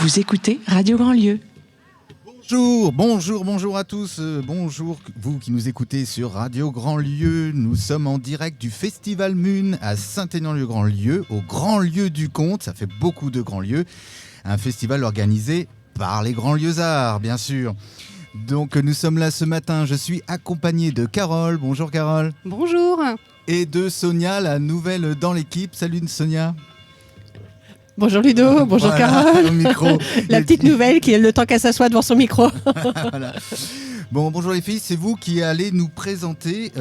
Vous écoutez Radio Grand-Lieu. Bonjour à tous. Bonjour vous qui nous écoutez sur Radio Grand-Lieu. Nous sommes en direct du Festival Moon à Saint-Aignan-le-Grand-Lieu, au Grand Lieu du Comte. Ça fait beaucoup de grands lieux. Un festival organisé par les Grands Lieux-Arts, bien sûr. Donc nous sommes là ce matin. Je suis accompagné de Carole. Bonjour Carole. Bonjour. Et de Sonia, la nouvelle dans l'équipe. Salut Sonia. Bonjour Ludo, bonjour Carole. Au micro. La petite nouvelle qui est le temps qu'elle s'assoie devant son micro. Voilà. Bon, bonjour les filles, c'est vous qui allez nous présenter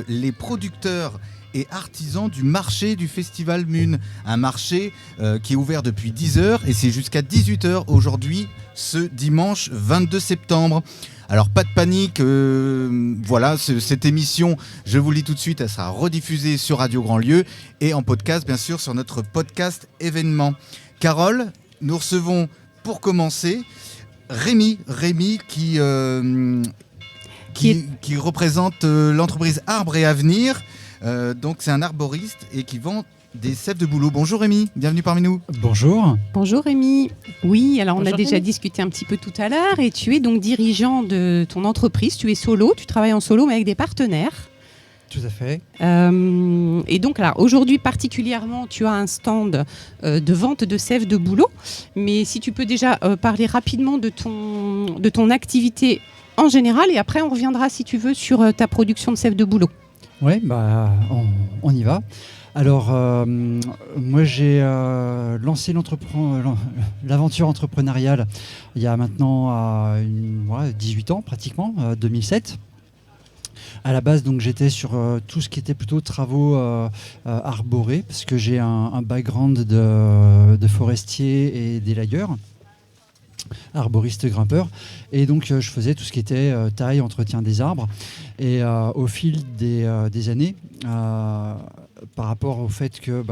les producteurs et artisans du marché du Festival Moon. Un marché qui est ouvert depuis 10h et c'est jusqu'à 18h aujourd'hui, ce dimanche 22 septembre. Alors pas de panique, voilà, cette émission, je vous le dis tout de suite, elle sera rediffusée sur Radio Grand-Lieu et en podcast bien sûr sur notre podcast événement. Carole, nous recevons pour commencer Rémi qui représente l'entreprise Arbre et Avenir, donc c'est un arboriste et qui vend des sèves de bouleau. Bonjour Rémi, bienvenue parmi nous. Bonjour. Bonjour Rémi. Oui, alors Bonjour on a déjà discuté un petit peu tout à l'heure et tu es donc dirigeant de ton entreprise, tu es solo, tu travailles en solo mais avec des partenaires. Tout à fait. Et donc alors, aujourd'hui particulièrement, tu as un stand de vente de sèves de bouleau, mais si tu peux déjà parler rapidement de ton activité en général et après on reviendra si tu veux sur ta production de sèves de bouleau. Oui, on y va. Alors, moi j'ai lancé l'aventure entrepreneuriale il y a maintenant 18 ans pratiquement, 2007. À la base, donc, j'étais sur tout ce qui était plutôt travaux arborés, parce que j'ai un background de forestier et d'élagueur, arboriste grimpeur, et donc je faisais tout ce qui était taille, entretien des arbres. Et au fil des années, par rapport au fait que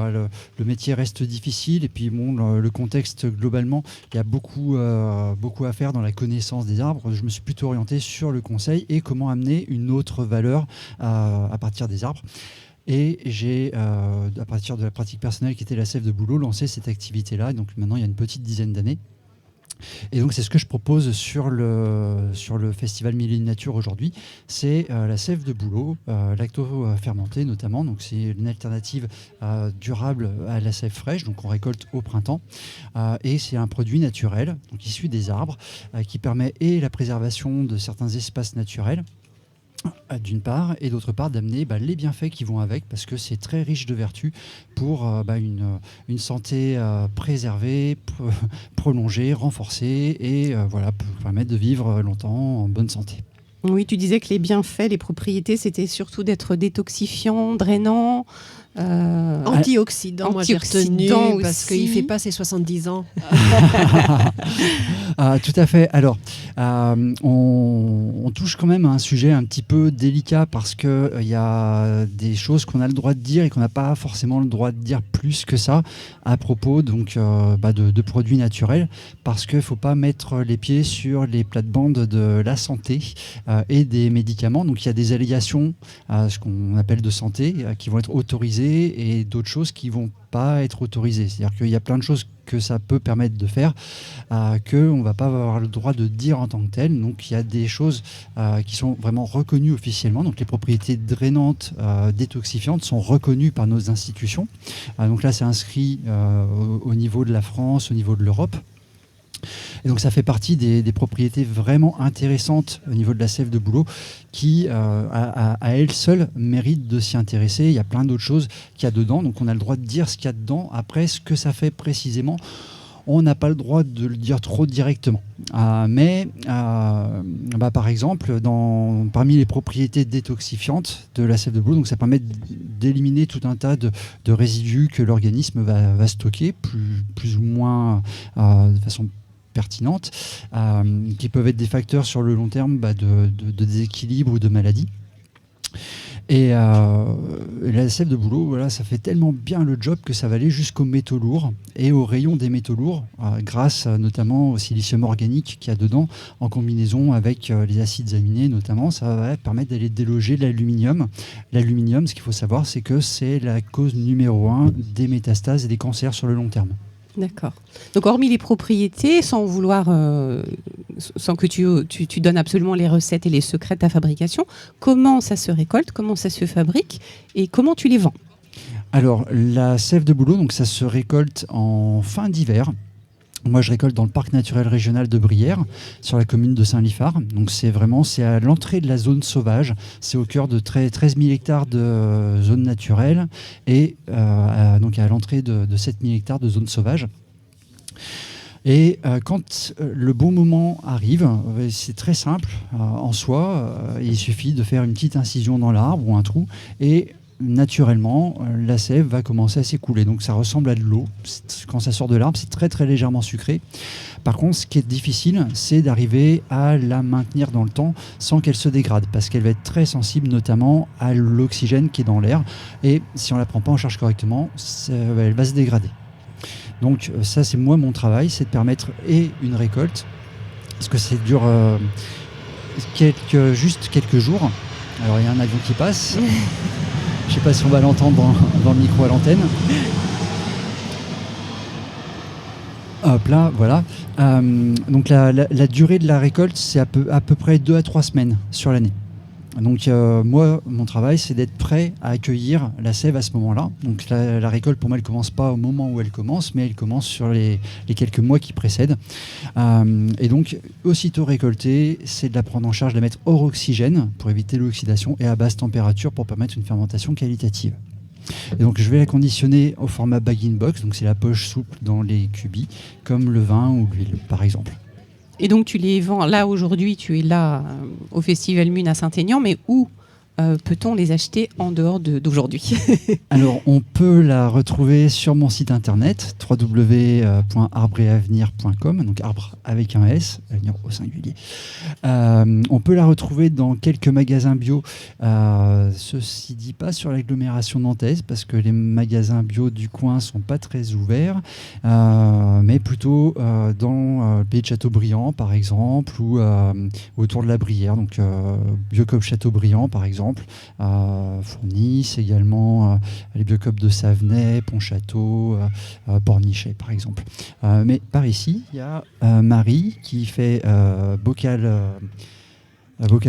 le métier reste difficile et puis le contexte globalement, il y a beaucoup à faire dans la connaissance des arbres. Je me suis plutôt orienté sur le conseil et comment amener une autre valeur à partir des arbres. Et j'ai, à partir de la pratique personnelle qui était la sève de bouleau, lancé cette activité-là. Donc maintenant, il y a une petite dizaine d'années. Et donc c'est ce que je propose sur le festival Mille et une Nature aujourd'hui, c'est la sève de bouleau, lacto-fermentée notamment. Donc c'est une alternative durable à la sève fraîche, donc on récolte au printemps. Et c'est un produit naturel, donc issu des arbres, qui permet et la préservation de certains espaces naturels, d'une part, et d'autre part d'amener les bienfaits qui vont avec, parce que c'est très riche de vertus pour une santé préservée, prolongée, renforcée, et pour permettre de vivre longtemps en bonne santé. Oui, tu disais que les bienfaits, les propriétés, c'était surtout d'être détoxifiant, drainant, antioxydant, moi j'ai retenu parce qu'il ne fait pas ses 70 ans. Tout à fait. Alors, on touche quand même à un sujet un petit peu délicat parce qu'il y a des choses qu'on a le droit de dire et qu'on n'a pas forcément le droit de dire plus que ça à propos donc, de produits naturels, parce qu'il ne faut pas mettre les pieds sur les plates-bandes de la santé et des médicaments. Donc il y a des allégations, ce qu'on appelle de santé, qui vont être autorisées et d'autres choses qui ne vont pas être autorisées. C'est-à-dire qu'il y a plein de choses que ça peut permettre de faire, qu'on ne va pas avoir le droit de dire en tant que tel. Donc il y a des choses qui sont vraiment reconnues officiellement. Donc les propriétés drainantes, détoxifiantes sont reconnues par nos institutions. Donc là c'est inscrit au niveau de la France, au niveau de l'Europe. Et donc ça fait partie des propriétés vraiment intéressantes au niveau de la sève de bouleau qui, à elle seule, mérite de s'y intéresser. Il y a plein d'autres choses qu'il y a dedans, donc on a le droit de dire ce qu'il y a dedans. Après, ce que ça fait précisément, on n'a pas le droit de le dire trop directement. Mais par exemple, parmi les propriétés détoxifiantes de la sève de bouleau, donc ça permet d'éliminer tout un tas de résidus que l'organisme va stocker, plus ou moins de façon pertinente, qui peuvent être des facteurs sur le long terme de déséquilibre ou de maladie. Et la sève de bouleau, voilà, ça fait tellement bien le job que ça va aller jusqu'aux métaux lourds et au rayon des métaux lourds, grâce notamment au silicium organique qu'il y a dedans, en combinaison avec les acides aminés notamment, ça va permettre d'aller déloger l'aluminium. L'aluminium, ce qu'il faut savoir, c'est que c'est la cause numéro 1 des métastases et des cancers sur le long terme. D'accord. Donc, hormis les propriétés, sans que tu donnes absolument les recettes et les secrets de ta fabrication, comment ça se récolte, comment ça se fabrique et comment tu les vends? Alors, la sève de bouleau, donc ça se récolte en fin d'hiver. Moi, je récolte dans le parc naturel régional de Brière, sur la commune de Saint-Liphard. Donc, c'est à l'entrée de la zone sauvage. C'est au cœur de 13 000 hectares de zone naturelle et donc à l'entrée de 7 000 hectares de zone sauvage. Et quand le bon moment arrive, c'est très simple en soi. Il suffit de faire une petite incision dans l'arbre ou un trou et naturellement, la sève va commencer à s'écouler. Donc ça ressemble à de l'eau. Quand ça sort de l'arbre, c'est très très légèrement sucré. Par contre, ce qui est difficile, c'est d'arriver à la maintenir dans le temps sans qu'elle se dégrade, parce qu'elle va être très sensible notamment à l'oxygène qui est dans l'air. Et si on ne la prend pas en charge correctement, elle va se dégrader. Donc ça, c'est moi mon travail, c'est de permettre une récolte, parce que ça dure juste quelques jours. Alors il y a un avion qui passe. Je ne sais pas si on va l'entendre dans le micro à l'antenne. Hop là, voilà. Donc la durée de la récolte, c'est à peu près 2 à 3 semaines sur l'année. Donc moi, mon travail, c'est d'être prêt à accueillir la sève à ce moment-là. Donc la récolte, pour moi, elle ne commence pas au moment où elle commence, mais elle commence sur les quelques mois qui précèdent. Et donc, aussitôt récoltée, c'est de la prendre en charge, de la mettre hors oxygène pour éviter l'oxydation et à basse température pour permettre une fermentation qualitative. Et donc je vais la conditionner au format bag-in-box, donc c'est la poche souple dans les cubis, comme le vin ou l'huile, par exemple. Et donc tu les vends, là aujourd'hui tu es là au Festival Mune à Saint-Aignan, mais où peut-on les acheter en dehors d'aujourd'hui? Alors on peut la retrouver sur mon site internet www.arbreavenir.com, donc arbre avec un S, avenir au singulier. On peut la retrouver dans quelques magasins bio, ceci dit pas sur l'agglomération nantaise parce que les magasins bio du coin sont pas très ouverts, mais plutôt dans le pays de Châteaubriand par exemple ou autour de la Brière, donc Biocoop Châteaubriand par exemple. Fournissent également les Biocoop de Savenay, Pontchâteau, Pornichet par exemple. Mais par ici, il y a Marie qui fait bocal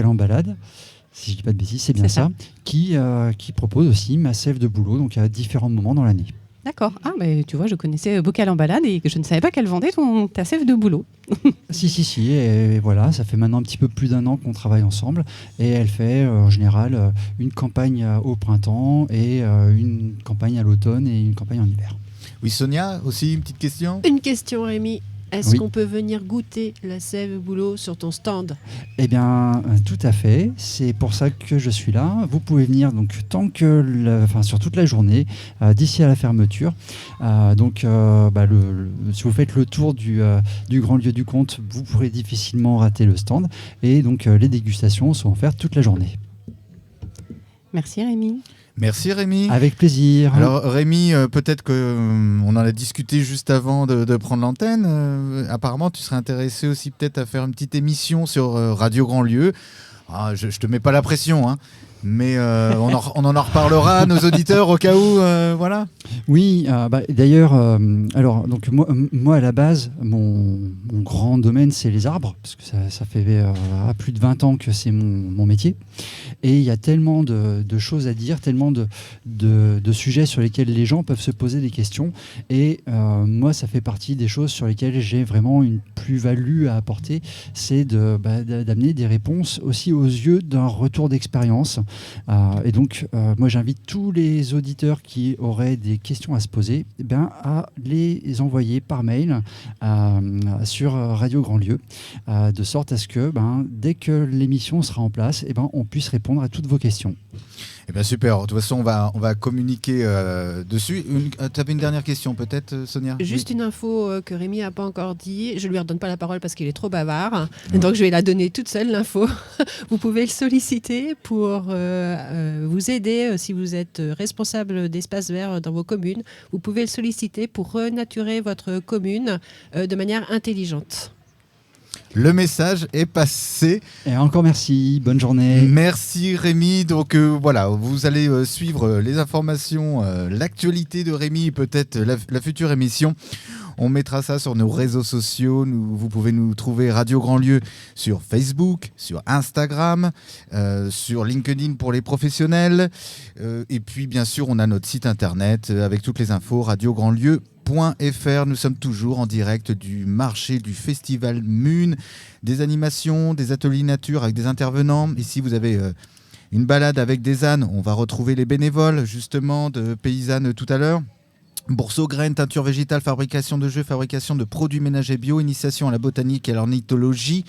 en balade, si je ne dis pas de bêtises, c'est bien ça, qui propose aussi ma sève de bouleau, donc à différents moments dans l'année. D'accord. Ah, mais tu vois, je connaissais Bocal en balade et que je ne savais pas qu'elle vendait ta sève de bouleau. Si. Et voilà, ça fait maintenant un petit peu plus d'1 an qu'on travaille ensemble. Et elle fait en général une campagne au printemps et une campagne à l'automne et une campagne en hiver. Oui, Sonia, aussi une petite question? Une question, Rémi. Est-ce qu'on peut venir goûter la sève bouleau sur ton stand? Eh bien, tout à fait. C'est pour ça que je suis là. Vous pouvez venir donc sur toute la journée, d'ici à la fermeture. Si vous faites le tour du Grand Lieu du Comte, vous pourrez difficilement rater le stand. Et donc, les dégustations sont offertes toute la journée. Merci Rémi. Merci Rémi. Avec plaisir. Alors Rémi, peut-être qu'on en a discuté juste avant de prendre l'antenne. Apparemment, tu serais intéressé aussi peut-être à faire une petite émission sur Radio Grand Lieu. Je te mets pas la pression, hein. Mais on en reparlera, nos auditeurs, au cas où, voilà. Oui, d'ailleurs, alors donc moi à la base, mon grand domaine c'est les arbres, parce que ça fait plus de 20 ans que c'est mon métier, et il y a tellement de choses à dire, tellement de sujets sur lesquels les gens peuvent se poser des questions, et moi ça fait partie des choses sur lesquelles j'ai vraiment une plus-value à apporter, c'est d'amener des réponses aussi aux yeux d'un retour d'expérience. Et donc, moi, j'invite tous les auditeurs qui auraient des questions à se poser à les envoyer par mail sur Radio Grand Lieu, de sorte à ce que dès que l'émission sera en place, on puisse répondre à toutes vos questions. Eh bien super, de toute façon on va communiquer dessus. Tu avais une dernière question peut-être, Sonia? Juste une info que Rémi n'a pas encore dit, je ne lui redonne pas la parole parce qu'il est trop bavard, donc je vais la donner toute seule l'info. Vous pouvez le solliciter pour vous aider si vous êtes responsable d'espaces verts dans vos communes. Vous pouvez le solliciter pour renaturer votre commune de manière intelligente. Le message est passé. Et encore merci, bonne journée. Merci Rémi. Donc voilà, vous allez suivre les informations, l'actualité de Rémi, peut-être la future émission. On mettra ça sur nos réseaux sociaux. Vous pouvez nous trouver Radio Grand Lieu sur Facebook, sur Instagram, sur LinkedIn pour les professionnels. Et puis bien sûr, on a notre site internet avec toutes les infos, radiograndlieu.fr. Nous sommes toujours en direct du marché du Festival Mune, des animations, des ateliers nature avec des intervenants. Ici, vous avez une balade avec des ânes. On va retrouver les bénévoles justement de paysannes tout à l'heure. Bourse aux graines, teinture végétale, fabrication de jeux, fabrication de produits ménagers bio, initiation à la botanique et à l'ornithologie.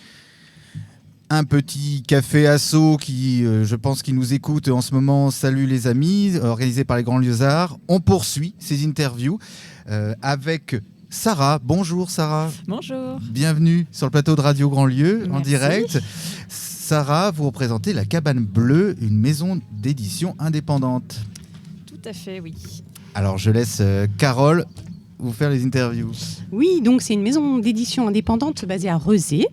Un petit café asso qui, je pense, qui nous écoute en ce moment. Salut les amis, organisé par les Grands Lieux-Arts. On poursuit ces interviews avec Sarah. Bonjour Sarah. Bonjour. Bienvenue sur le plateau de Radio Grand Lieu. Merci. En direct. Sarah, vous représentez la Cabane Bleue, une maison d'édition indépendante. Tout à fait, oui. Alors je laisse Carole vous faire les interviews. Oui, donc c'est une maison d'édition indépendante basée à Rezé.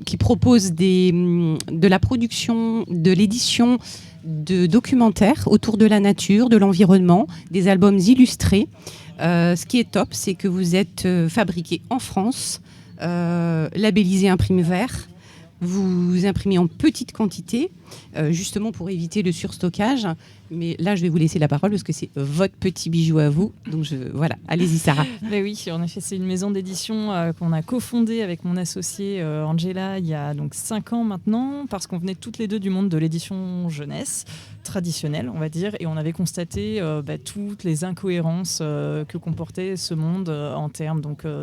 Qui propose de la production, de l'édition de documentaires autour de la nature, de l'environnement, des albums illustrés. Ce qui est top, c'est que vous êtes fabriqué en France, labellisé Imprime Vert. Vous imprimez en petite quantité, justement pour éviter le surstockage. Mais là, je vais vous laisser la parole parce que c'est votre petit bijou à vous. Donc voilà, allez-y Sarah. Mais oui, en effet, c'est une maison d'édition qu'on a cofondée avec mon associée Angela il y a donc 5 ans maintenant, parce qu'on venait toutes les deux du monde de l'édition jeunesse, traditionnelle on va dire, et on avait constaté toutes les incohérences que comportait ce monde en termes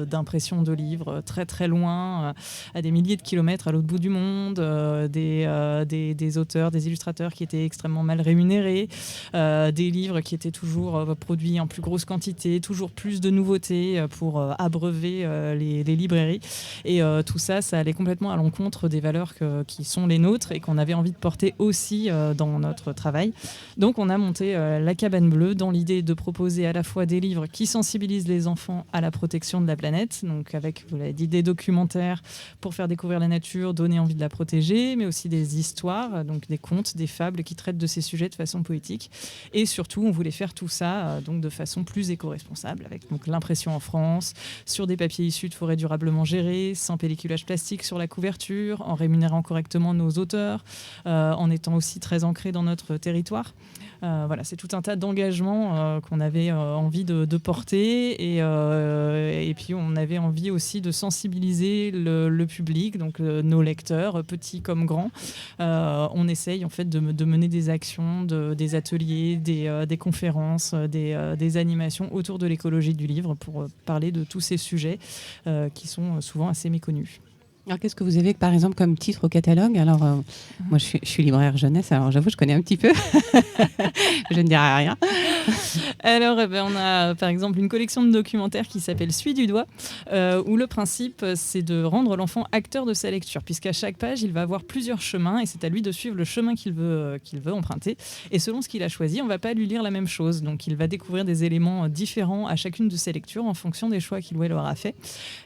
d'impression de livres très très loin, à des milliers de kilomètres à l'autre bout du monde, des auteurs, des illustrateurs qui étaient extrêmement mal rémunérés, des livres qui étaient toujours produits en plus grosse quantité, toujours plus de nouveautés pour abreuver les librairies. Et tout ça allait complètement à l'encontre des valeurs qui sont les nôtres et qu'on avait envie de porter aussi dans notre travail. Donc on a monté la Cabane Bleue dans l'idée de proposer à la fois des livres qui sensibilisent les enfants à la protection de la planète, donc avec, vous l'avez dit, des documentaires pour faire découvrir la nature, donner envie de la protéger, mais aussi des histoires, donc des contes, des fables qui traitent de ces sujets de façon poétique. Et surtout, on voulait faire tout ça donc de façon plus éco-responsable, avec donc l'impression en France, sur des papiers issus de forêts durablement gérées, sans pelliculage plastique sur la couverture, en rémunérant correctement nos auteurs, en étant aussi très ancrés dans notre territoire. Voilà, c'est tout un tas d'engagements qu'on avait envie de porter et puis on avait envie aussi de sensibiliser le public, donc nos lecteurs, petits comme grands. On essaye en fait de mener des actions, des ateliers, des conférences, des animations autour de l'écologie du livre pour parler de tous ces sujets qui sont souvent assez méconnus. Alors, qu'est-ce que vous avez, par exemple, comme titre au catalogue? Alors, moi, je suis libraire jeunesse, alors j'avoue, je connais un petit peu. Je ne dirai rien. Alors, on a, par exemple, une collection de documentaires qui s'appelle Suis du doigt, où le principe, c'est de rendre l'enfant acteur de sa lecture, puisqu'à chaque page, il va avoir plusieurs chemins, et c'est à lui de suivre le chemin qu'il veut emprunter. Et selon ce qu'il a choisi, on ne va pas lui lire la même chose. Donc, il va découvrir des éléments différents à chacune de ses lectures, en fonction des choix qu'il ou elle aura fait.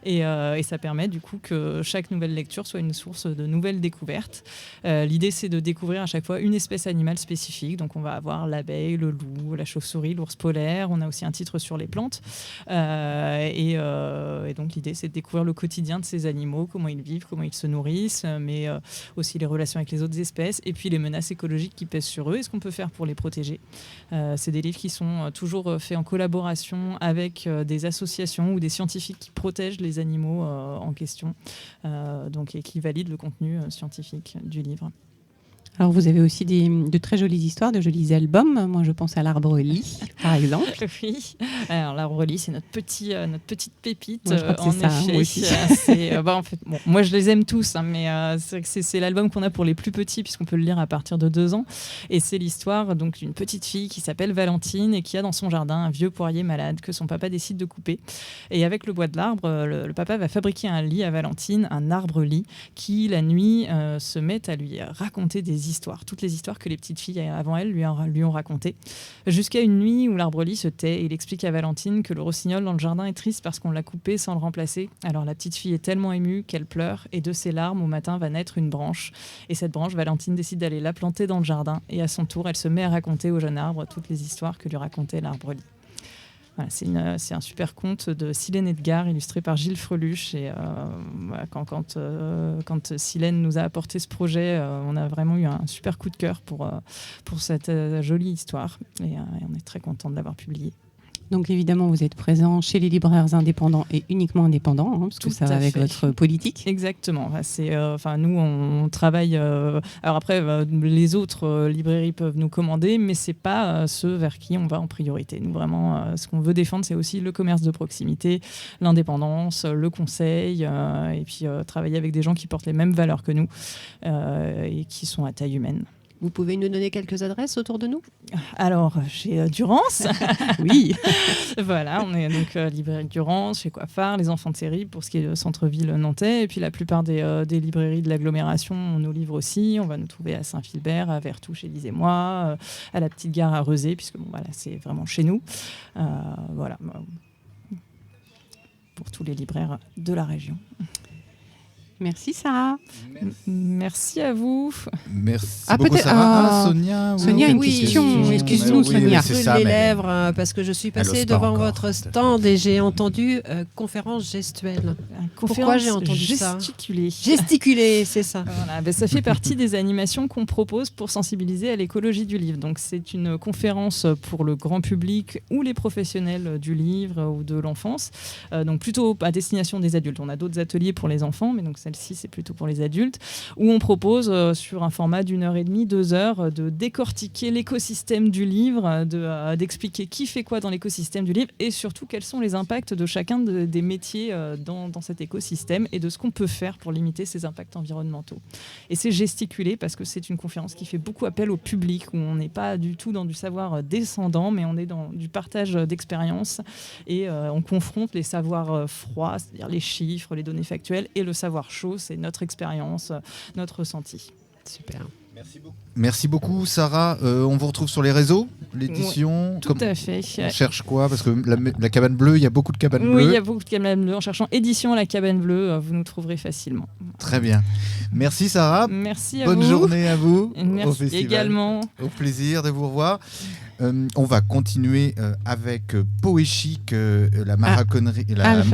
Et ça permet, du coup, que chaque nouvelle lecture soit une source de nouvelles découvertes. L'idée, c'est de découvrir à chaque fois une espèce animale spécifique. Donc, on va avoir l'abeille, le loup, la chauve-souris, l'ours polaire. On a aussi un titre sur les plantes. Et donc, l'idée, c'est de découvrir le quotidien de ces animaux, comment ils vivent, comment ils se nourrissent, mais aussi les relations avec les autres espèces, et puis les menaces écologiques qui pèsent sur eux et ce qu'on peut faire pour les protéger. C'est des livres qui sont toujours faits en collaboration avec des associations ou des scientifiques qui protègent les animaux en question. Et qui valide le contenu scientifique du livre. Alors vous avez aussi de très jolies histoires, de jolis albums. Moi je pense à l'Arbre-Lit par exemple. Oui, alors l'Arbre-Lit, c'est notre petite pépite. Moi, je crois que en c'est ça, effet. moi aussi. En fait, bon, moi je les aime tous, hein, mais c'est vrai que c'est l'album qu'on a pour les plus petits puisqu'on peut le lire à partir de 2 ans. Et c'est l'histoire donc d'une petite fille qui s'appelle Valentine et qui a dans son jardin un vieux poirier malade que son papa décide de couper. Et avec le bois de l'arbre, le papa va fabriquer un lit à Valentine, un arbre-lit, qui la nuit se met à lui raconter des histoires, toutes les histoires que les petites filles avant elle lui ont racontées. Jusqu'à une nuit où l'arbre-lit se tait et il explique à Valentine que le rossignol dans le jardin est triste parce qu'on l'a coupé sans le remplacer. Alors la petite fille est tellement émue qu'elle pleure et de ses larmes au matin va naître une branche. Et cette branche, Valentine décide d'aller la planter dans le jardin et à son tour, elle se met à raconter au jeune arbre toutes les histoires que lui racontait l'arbre-lit. Voilà, c'est un super conte de Silène Edgar, illustré par Gilles Freluche. Et voilà, quand Silène nous a apporté ce projet, on a vraiment eu un super coup de cœur pour cette jolie histoire. Et on est très content de l'avoir publié. Donc évidemment, vous êtes présent chez les libraires indépendants et uniquement indépendants, hein, parce que ça va avec votre politique. Exactement. Nous, on travaille. Alors après, les autres librairies peuvent nous commander, mais c'est pas ceux vers qui on va en priorité. Nous, vraiment, ce qu'on veut défendre, c'est aussi le commerce de proximité, l'indépendance, le conseil, et puis travailler avec des gens qui portent les mêmes valeurs que nous et qui sont à taille humaine. Vous pouvez nous donner quelques adresses autour de nous ? Alors, chez Durance. Oui. Voilà, on est donc librairie Durance, chez Coiffard, les Enfants de série pour ce qui est centre-ville nantais. Et puis la plupart des librairies de l'agglomération, on nous livre aussi. On va nous trouver à Saint-Philbert, à Vertou chez Lise et moi, à la Petite Gare à Rezé, puisque voilà, c'est vraiment chez nous. Voilà. Pour tous les libraires de la région. Merci Sarah. Merci à vous. Merci Ah, beaucoup peut-être, Sarah. Sonia, Sonia, une question. Excuse-nous, Sonia. c'est brûle ça, les mais- lèvres parce que je suis Elle passée ose pas devant encore, votre peut-être. stand et j'ai entendu conférence gestuelle. Pourquoi j'ai entendu ça ? Gesticuler. Gesticuler, c'est ça. Voilà, ça fait partie des animations qu'on propose pour sensibiliser à l'écologie du livre. Donc c'est une conférence pour le grand public ou les professionnels du livre ou de l'enfance. Donc plutôt à destination des adultes. On a d'autres ateliers pour les enfants, mais donc celle-ci c'est plutôt pour les adultes, où on propose sur un format d'1h30, 2 heures, de décortiquer l'écosystème du livre, d'expliquer qui fait quoi dans l'écosystème du livre et surtout quels sont les impacts de chacun des métiers dans cet écosystème et de ce qu'on peut faire pour limiter ces impacts environnementaux. Et c'est gesticulé parce que c'est une conférence qui fait beaucoup appel au public, où on n'est pas du tout dans du savoir descendant, mais on est dans du partage d'expériences et on confronte les savoirs froids, c'est-à-dire les chiffres, les données factuelles, et le savoir chaud, c'est notre expérience, notre ressenti. Super. Merci beaucoup Sarah. On vous retrouve sur les réseaux, l'édition. Tout à fait. On cherche quoi ? Parce que la cabane bleue, il y a beaucoup de cabanes Oui, il y bleues. a beaucoup de cabanes bleues. En cherchant édition La Cabane Bleue, vous nous trouverez facilement. Très bien. Merci Sarah. Merci à Bonne vous. journée à vous. Au Merci festival. également. Au plaisir de vous revoir. On va continuer avec Poéchique, la maraconnerie.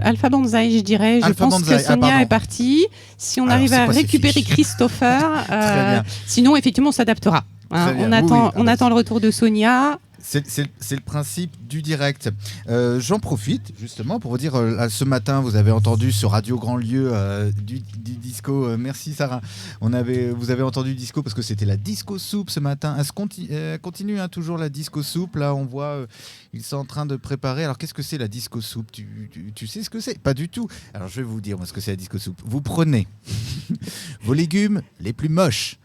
Alpha Banzai, je dirais. Je Alpha pense Banzai, que Sonia pardon. est partie. Si on Alors, arrive c'est à quoi ces récupérer fiches Christopher, Très bien. sinon effectivement on s'adaptera. Hein. Très bien. On attend, Oui, oui. on attend le retour de Sonia. C'est le principe du direct. J'en profite justement pour vous dire, ce matin, vous avez entendu sur Radio Grand Lieu du disco. Merci Sarah. Vous avez entendu du disco parce que c'était la disco soupe ce matin. Elle continue toujours la disco soupe. Là, on voit, ils sont en train de préparer. Alors, qu'est-ce que c'est la disco soupe ? Tu sais ce que c'est ? Pas du tout. Alors, je vais vous dire moi, ce que c'est la disco soupe. Vous prenez vos légumes les plus moches.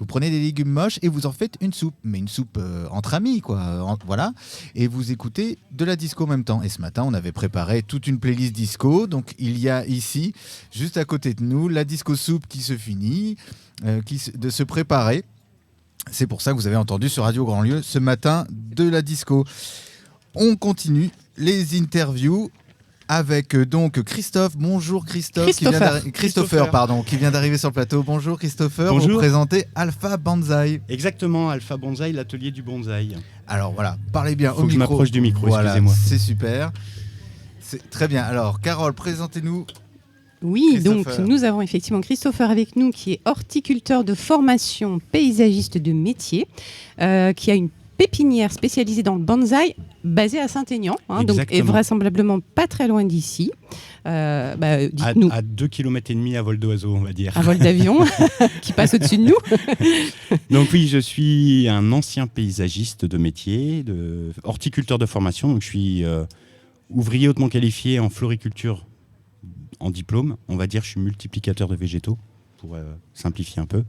Vous prenez des légumes moches et vous en faites une soupe, mais une soupe entre amis, quoi. Voilà. Et vous écoutez de la disco en même temps. Et ce matin, on avait préparé toute une playlist disco. Donc, il y a ici, juste à côté de nous, la disco soupe qui se finit, de se préparer. C'est pour ça que vous avez entendu sur Radio Grand Lieu ce matin de la disco. On continue les interviews. Avec donc Christophe. Bonjour Christophe. Christopher, pardon, qui vient d'arriver sur le plateau. Bonjour Christopher. Bonjour. Vous présentez Alpha Banzai. Exactement, Alpha Banzai, l'atelier du bonsaï. Alors voilà, parlez bien Faut au que je micro. m'approche du micro, Voilà, excusez-moi. c'est super. C'est très bien. Alors Carole, présentez-nous. Oui, donc Christopher. nous avons effectivement Christopher avec nous qui est horticulteur de formation, paysagiste de métier, qui a une pépinière spécialisée dans le bonsaï, basée à Saint-Aignan, donc, et Exactement. vraisemblablement pas très loin d'ici. Dites-nous, À 2,5 km à vol d'oiseau, on va dire. un vol d'avion qui passe au-dessus de nous. Donc oui, je suis un ancien paysagiste de métier, horticulteur de formation. Donc je suis ouvrier hautement qualifié en floriculture en diplôme. On va dire je suis multiplicateur de végétaux, pour simplifier un peu.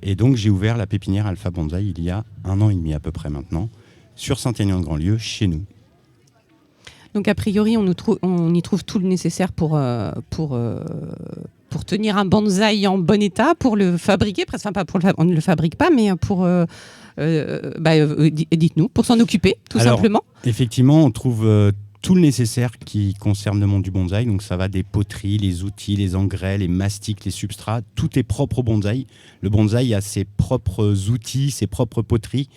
Et donc j'ai ouvert la pépinière Alpha Bonsaï il y a 1 an et demi à peu près maintenant, sur Saint-Aignan-de-Grandlieu, chez nous. Donc a priori, on y trouve tout le nécessaire pour tenir un bonsaï en bon état, pour le fabriquer, enfin pas on ne le fabrique pas, mais pour dites-nous, pour s'en occuper, tout Alors, simplement. Effectivement, on trouve tout le nécessaire qui concerne le monde du bonsaï. Donc ça va des poteries, les outils, les engrais, les mastiques, les substrats. Tout est propre au bonsaï. Le bonsaï a ses propres outils, ses propres poteries.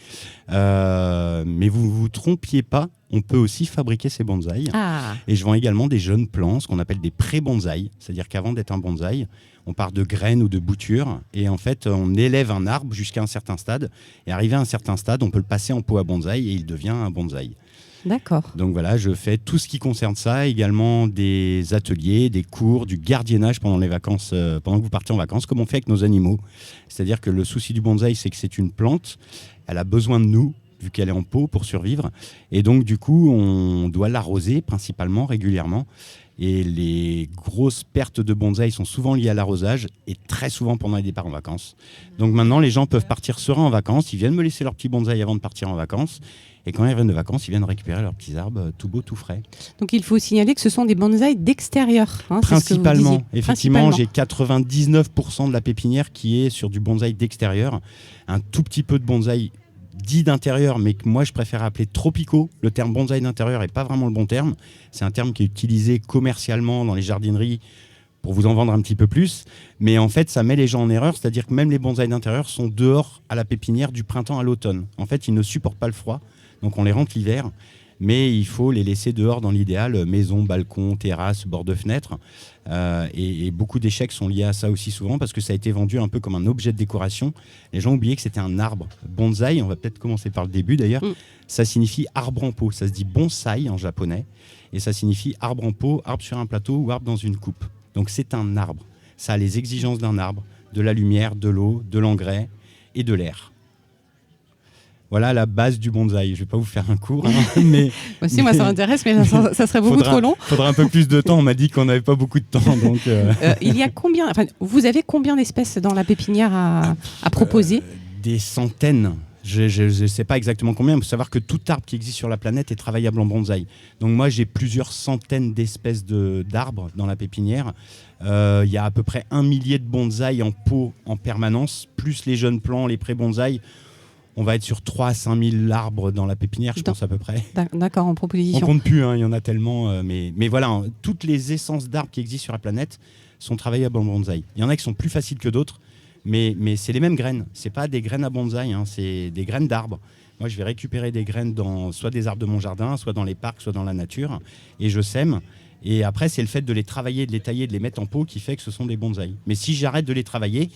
Mais vous vous trompiez pas, on peut aussi fabriquer ces bonsaïs. Ah, Et je vends également des jeunes plants, ce qu'on appelle des pré-bonsaïs. C'est-à-dire qu'avant d'être un bonsaï, on part de graines ou de boutures. Et en fait, on élève un arbre jusqu'à un certain stade. Et arrivé à un certain stade, on peut le passer en pot à bonsaï et il devient un bonsaï. d'accord. Donc voilà, je fais tout ce qui concerne ça, également des ateliers, des cours, du gardiennage pendant les vacances, pendant que vous partez en vacances, comme on fait avec nos animaux. C'est-à-dire que le souci du bonsaï, c'est que c'est une plante, elle a besoin de nous, vu qu'elle est en pot pour survivre. Et donc du coup, on doit l'arroser principalement, régulièrement. Et les grosses pertes de bonsaï sont souvent liées à l'arrosage et très souvent pendant les départs en vacances. Donc maintenant, les gens peuvent partir sereins en vacances, ils viennent me laisser leur petit bonsaï avant de partir en vacances. Et quand ils reviennent de vacances, ils viennent récupérer leurs petits arbres tout beaux, tout frais. Donc il faut signaler que ce sont des bonsaïs d'extérieur. Hein, c'est ce que vous Principalement, disiez. effectivement, Principalement. j'ai 99% de la pépinière qui est sur du bonsaï d'extérieur. Un tout petit peu de bonsaï dit d'intérieur, mais que moi je préfère appeler tropicaux. Le terme bonsaï d'intérieur n'est pas vraiment le bon terme. C'est un terme qui est utilisé commercialement dans les jardineries pour vous en vendre un petit peu plus. Mais en fait, ça met les gens en erreur. C'est-à-dire que même les bonsaïs d'intérieur sont dehors à la pépinière du printemps à l'automne. En fait, ils ne supportent pas le froid. Donc on les rentre l'hiver, mais il faut les laisser dehors dans l'idéal, maison, balcon, terrasse, bord de fenêtre. Et beaucoup d'échecs sont liés à ça aussi souvent parce que ça a été vendu un peu comme un objet de décoration. Les gens oubliaient que c'était un arbre. Bonsaï, on va peut-être commencer par le début d'ailleurs, ça signifie arbre en pot. Ça se dit bonsai en japonais et ça signifie arbre en pot, arbre sur un plateau ou arbre dans une coupe. Donc c'est un arbre. Ça a les exigences d'un arbre, de la lumière, de l'eau, de l'engrais et de l'air. Voilà la base du bonsaï. Je ne vais pas vous faire un cours, mais Aussi, moi ça m'intéresse, mais ça serait beaucoup trop long. Faudra un peu plus de temps. On m'a dit qu'on n'avait pas beaucoup de temps. Donc, Il y a combien, vous avez combien d'espèces dans la pépinière à proposer? Des centaines. Je ne sais pas exactement combien. Il faut savoir que tout arbre qui existe sur la planète est travaillable en bonsaï. Donc moi, j'ai plusieurs centaines d'espèces d'arbres dans la pépinière. Il y a à peu près 1 millier de bonsaï en pot en permanence, plus les jeunes plants, les pré-bonsaï. On va être sur 3 à 5 000 arbres dans la pépinière, je pense à peu près. D'accord, en On proposition. compte plus, il y en a tellement. Mais voilà, toutes les essences d'arbres qui existent sur la planète sont travaillables en bonsaï. Il y en a qui sont plus faciles que d'autres, mais c'est les mêmes graines. C'est pas des graines à bonsaï, c'est des graines d'arbres. Moi, je vais récupérer des graines dans soit des arbres de mon jardin, soit dans les parcs, soit dans la nature, et je sème. Et après, c'est le fait de les travailler, de les tailler, de les mettre en pot qui fait que ce sont des bonsaïs. Mais si j'arrête de les travailler,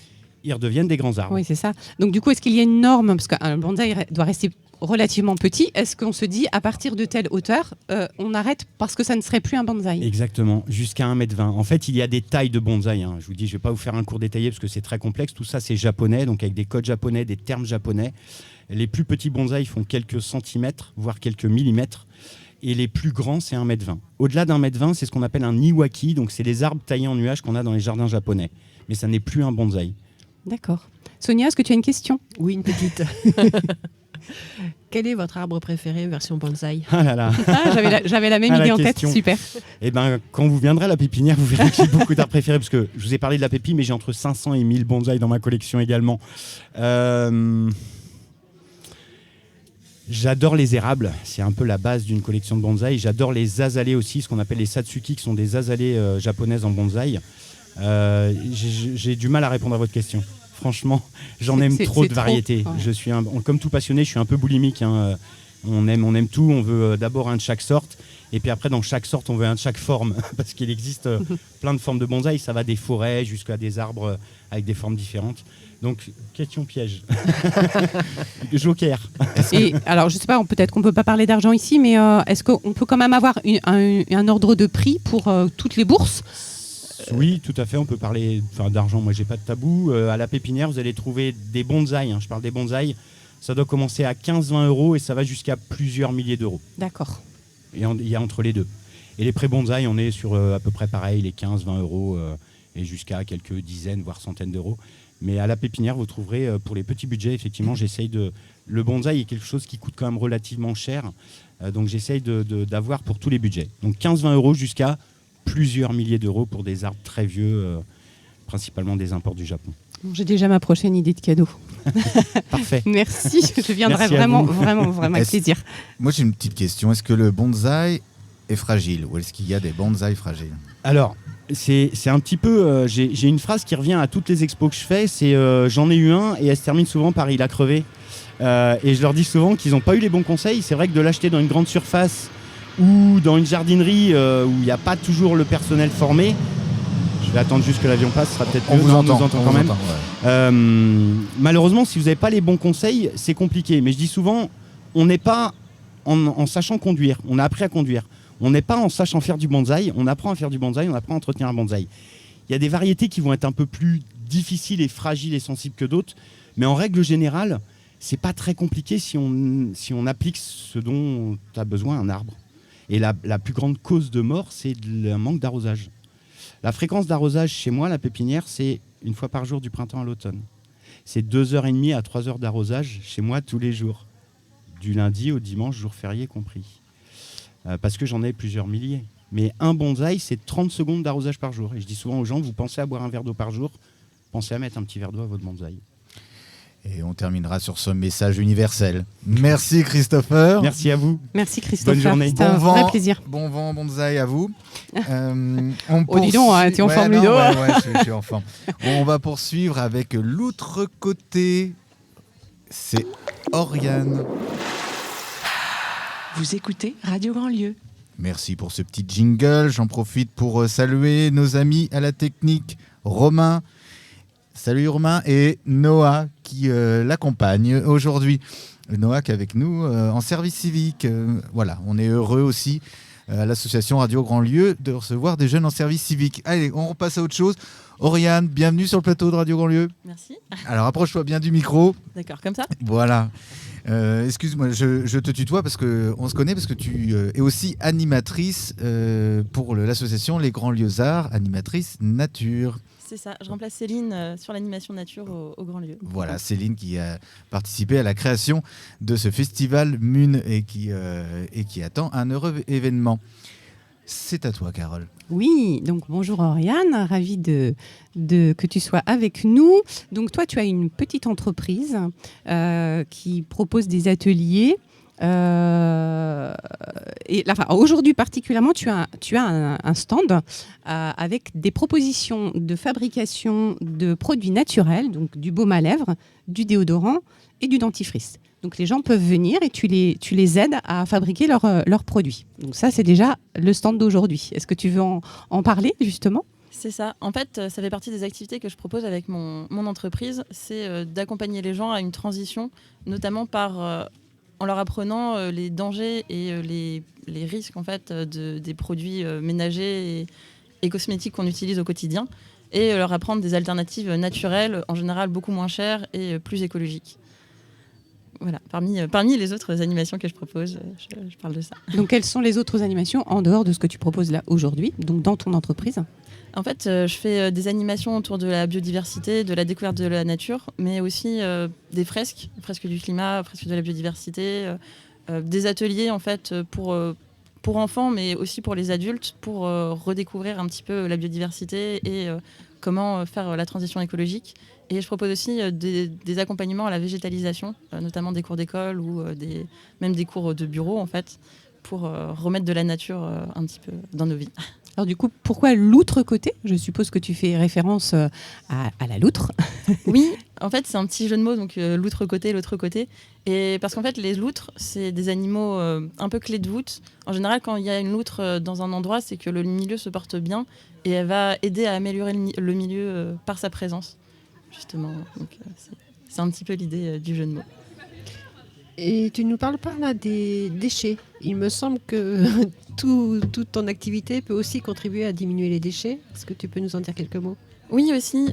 ils redeviennent des grands arbres. Oui, c'est ça. Donc, du coup, est-ce qu'il y a une norme? Parce qu'un bonsaï doit rester relativement petit. Est-ce qu'on se dit, à partir de telle hauteur, on arrête parce que ça ne serait plus un bonsaï? Exactement, jusqu'à 1,20 m. En fait, il y a des tailles de bonsaï. Je vous dis, je ne vais pas vous faire un cours détaillé parce que c'est très complexe. Tout ça, c'est japonais, donc avec des codes japonais, des termes japonais. Les plus petits bonsaïs font quelques centimètres, voire quelques millimètres. Et les plus grands, c'est 1,20 m. Au-delà d'1,20 m, c'est ce qu'on appelle un iwaki. Donc, c'est les arbres taillés en nuages qu'on a dans les jardins japonais. Mais ça n'est plus un bonsaï. D'accord. Sonia, est-ce que tu as une question? Oui, une petite. Quel est votre arbre préféré version bonsaï? Ah là là. J'avais la même Ah, la idée en tête. question. Super. Eh ben, quand vous viendrez à la pépinière, vous verrez que j'ai beaucoup d'arbres préférés parce que je vous ai parlé de la pépi, mais j'ai entre 500 et 1000 bonsaïs dans ma collection également. J'adore les érables, c'est un peu la base d'une collection de bonsaï. J'adore les azalées aussi, ce qu'on appelle les satsuki, qui sont des azalées japonaises en bonsaï. J'ai du mal à répondre à votre question. Franchement, j'en aime trop de variétés. Ouais. Je suis comme tout passionné, je suis un peu boulimique. On aime tout, on veut d'abord un de chaque sorte. Et puis après, dans chaque sorte, on veut un de chaque forme, parce qu'il existe plein de formes de bonsaï. Ça va des forêts jusqu'à des arbres avec des formes différentes. Donc, question piège. Joker. Et alors, je sais pas, peut-être qu'on peut pas parler d'argent ici, mais est-ce qu'on peut quand même avoir un ordre de prix pour toutes les bourses ? Oui, tout à fait. On peut parler d'argent. Moi, j'ai pas de tabou. À la pépinière, vous allez trouver des bonsaïs. Je parle des bonsaïs. Ça doit commencer à 15-20 € et ça va jusqu'à plusieurs milliers d'euros. D'accord. Et il y a entre les deux. Et les pré-bonsaïs, on est sur à peu près pareil, les 15-20 € et jusqu'à quelques dizaines, voire centaines d'euros. Mais à la pépinière, vous trouverez pour les petits budgets, effectivement, j'essaye de... Le bonsaï est quelque chose qui coûte quand même relativement cher. Donc j'essaye d'avoir pour tous les budgets. Donc 15-20 € jusqu'à plusieurs milliers d'euros pour des arbres très vieux, principalement des imports du Japon. J'ai déjà ma prochaine idée de cadeau. Parfait. Merci, je viendrai Merci vraiment avec plaisir. Moi, j'ai une petite question. Est-ce que le bonsaï est fragile ou est-ce qu'il y a des bonsaïs fragiles ? Alors, c'est un petit peu... j'ai une phrase qui revient à toutes les expos que je fais, c'est j'en ai eu un et elle se termine souvent par il a crevé. Et je leur dis souvent qu'ils n'ont pas eu les bons conseils. C'est vrai que de l'acheter dans une grande surface ou dans une jardinerie où il n'y a pas toujours le personnel formé, je vais attendre juste que l'avion passe, ce sera peut-être mieux. On vous entend quand même. Ouais. Malheureusement, si vous n'avez pas les bons conseils, c'est compliqué. Mais je dis souvent, on n'est pas en sachant conduire, on a appris à conduire. On n'est pas en sachant faire du bonsaï, on apprend à faire du bonsaï, on apprend à entretenir un bonsaï. Il y a des variétés qui vont être un peu plus difficiles et fragiles et sensibles que d'autres, mais en règle générale, c'est pas très compliqué si on applique ce dont a besoin un arbre. Et la plus grande cause de mort, c'est un manque d'arrosage. La fréquence d'arrosage chez moi, la pépinière, c'est une fois par jour du printemps à l'automne. C'est 2h30 à 3h d'arrosage chez moi tous les jours, du lundi au dimanche, jour férié compris. Parce que j'en ai plusieurs milliers. Mais un bonsaï, c'est 30 secondes d'arrosage par jour. Et je dis souvent aux gens, vous pensez à boire un verre d'eau par jour, pensez à mettre un petit verre d'eau à votre bonsaï. Et on terminera sur ce message universel. Merci Christopher. Merci à vous. Merci Christopher. Bonne journée. C'était un vrai plaisir. Bon vent, bonsaï à vous. Dis donc, hein, t'es en forme, Ludo. Je suis en forme. On va poursuivre avec l'autre côté. C'est Oriane. Vous écoutez Radio Grandlieu. Merci pour ce petit jingle. J'en profite pour saluer nos amis à la technique, Romain. Salut Romain, et Noah qui l'accompagne aujourd'hui. Noah qui est avec nous en service civique. Voilà, on est heureux aussi à l'association Radio Grandlieu de recevoir des jeunes en service civique. Allez, on repasse à autre chose. Oriane, bienvenue sur le plateau de Radio Grandlieu. Merci. Alors approche-toi bien du micro. D'accord, comme ça. Voilà. Excuse-moi, je te tutoie parce qu'on se connaît, parce que tu es aussi animatrice pour l'association Les Grands Lieux Arts, animatrice nature. C'est ça, je remplace Céline sur l'animation nature au Grand Lieu. Voilà, Céline qui a participé à la création de ce festival Mune et qui attend un heureux événement. C'est à toi, Carole. Oui, donc bonjour Oriane, ravie que tu sois avec nous. Donc toi, tu as une petite entreprise qui propose des ateliers. Aujourd'hui particulièrement, tu as un stand avec des propositions de fabrication de produits naturels, donc du baume à lèvres, du déodorant et du dentifrice. Donc les gens peuvent venir et tu les aides à fabriquer leurs produits. Donc ça, c'est déjà le stand d'aujourd'hui. Est-ce que tu veux en parler justement ? C'est ça. En fait, ça fait partie des activités que je propose avec mon entreprise. C'est d'accompagner les gens à une transition, notamment en leur apprenant les dangers et les risques en fait, des produits ménagers et cosmétiques qu'on utilise au quotidien, et leur apprendre des alternatives naturelles, en général beaucoup moins chères et plus écologiques. Voilà, parmi les autres animations que je propose, je parle de ça. Donc, quelles sont les autres animations en dehors de ce que tu proposes là aujourd'hui, donc dans ton entreprise ? En fait, je fais des animations autour de la biodiversité, de la découverte de la nature, mais aussi des fresques du climat, fresques de la biodiversité, des ateliers en fait pour enfants, mais aussi pour les adultes, pour redécouvrir un petit peu la biodiversité et comment faire la transition écologique. Et je propose aussi des accompagnements à la végétalisation, notamment des cours d'école ou même des cours de bureau, en fait, pour remettre de la nature un petit peu dans nos vies. Alors du coup, pourquoi l'outre côté ? Je suppose que tu fais référence à la loutre. Oui, En fait, c'est un petit jeu de mots, donc l'outre côté, l'autre côté. Et parce qu'en fait, les loutres, c'est des animaux un peu clés de voûte. En général, quand il y a une loutre dans un endroit, c'est que le milieu se porte bien et elle va aider à améliorer le milieu par sa présence, justement. Donc, c'est un petit peu l'idée du jeu de mots. Et tu ne nous parles pas là des déchets. Il me semble que toute ton activité peut aussi contribuer à diminuer les déchets. Est-ce que tu peux nous en dire quelques mots ? Oui, aussi.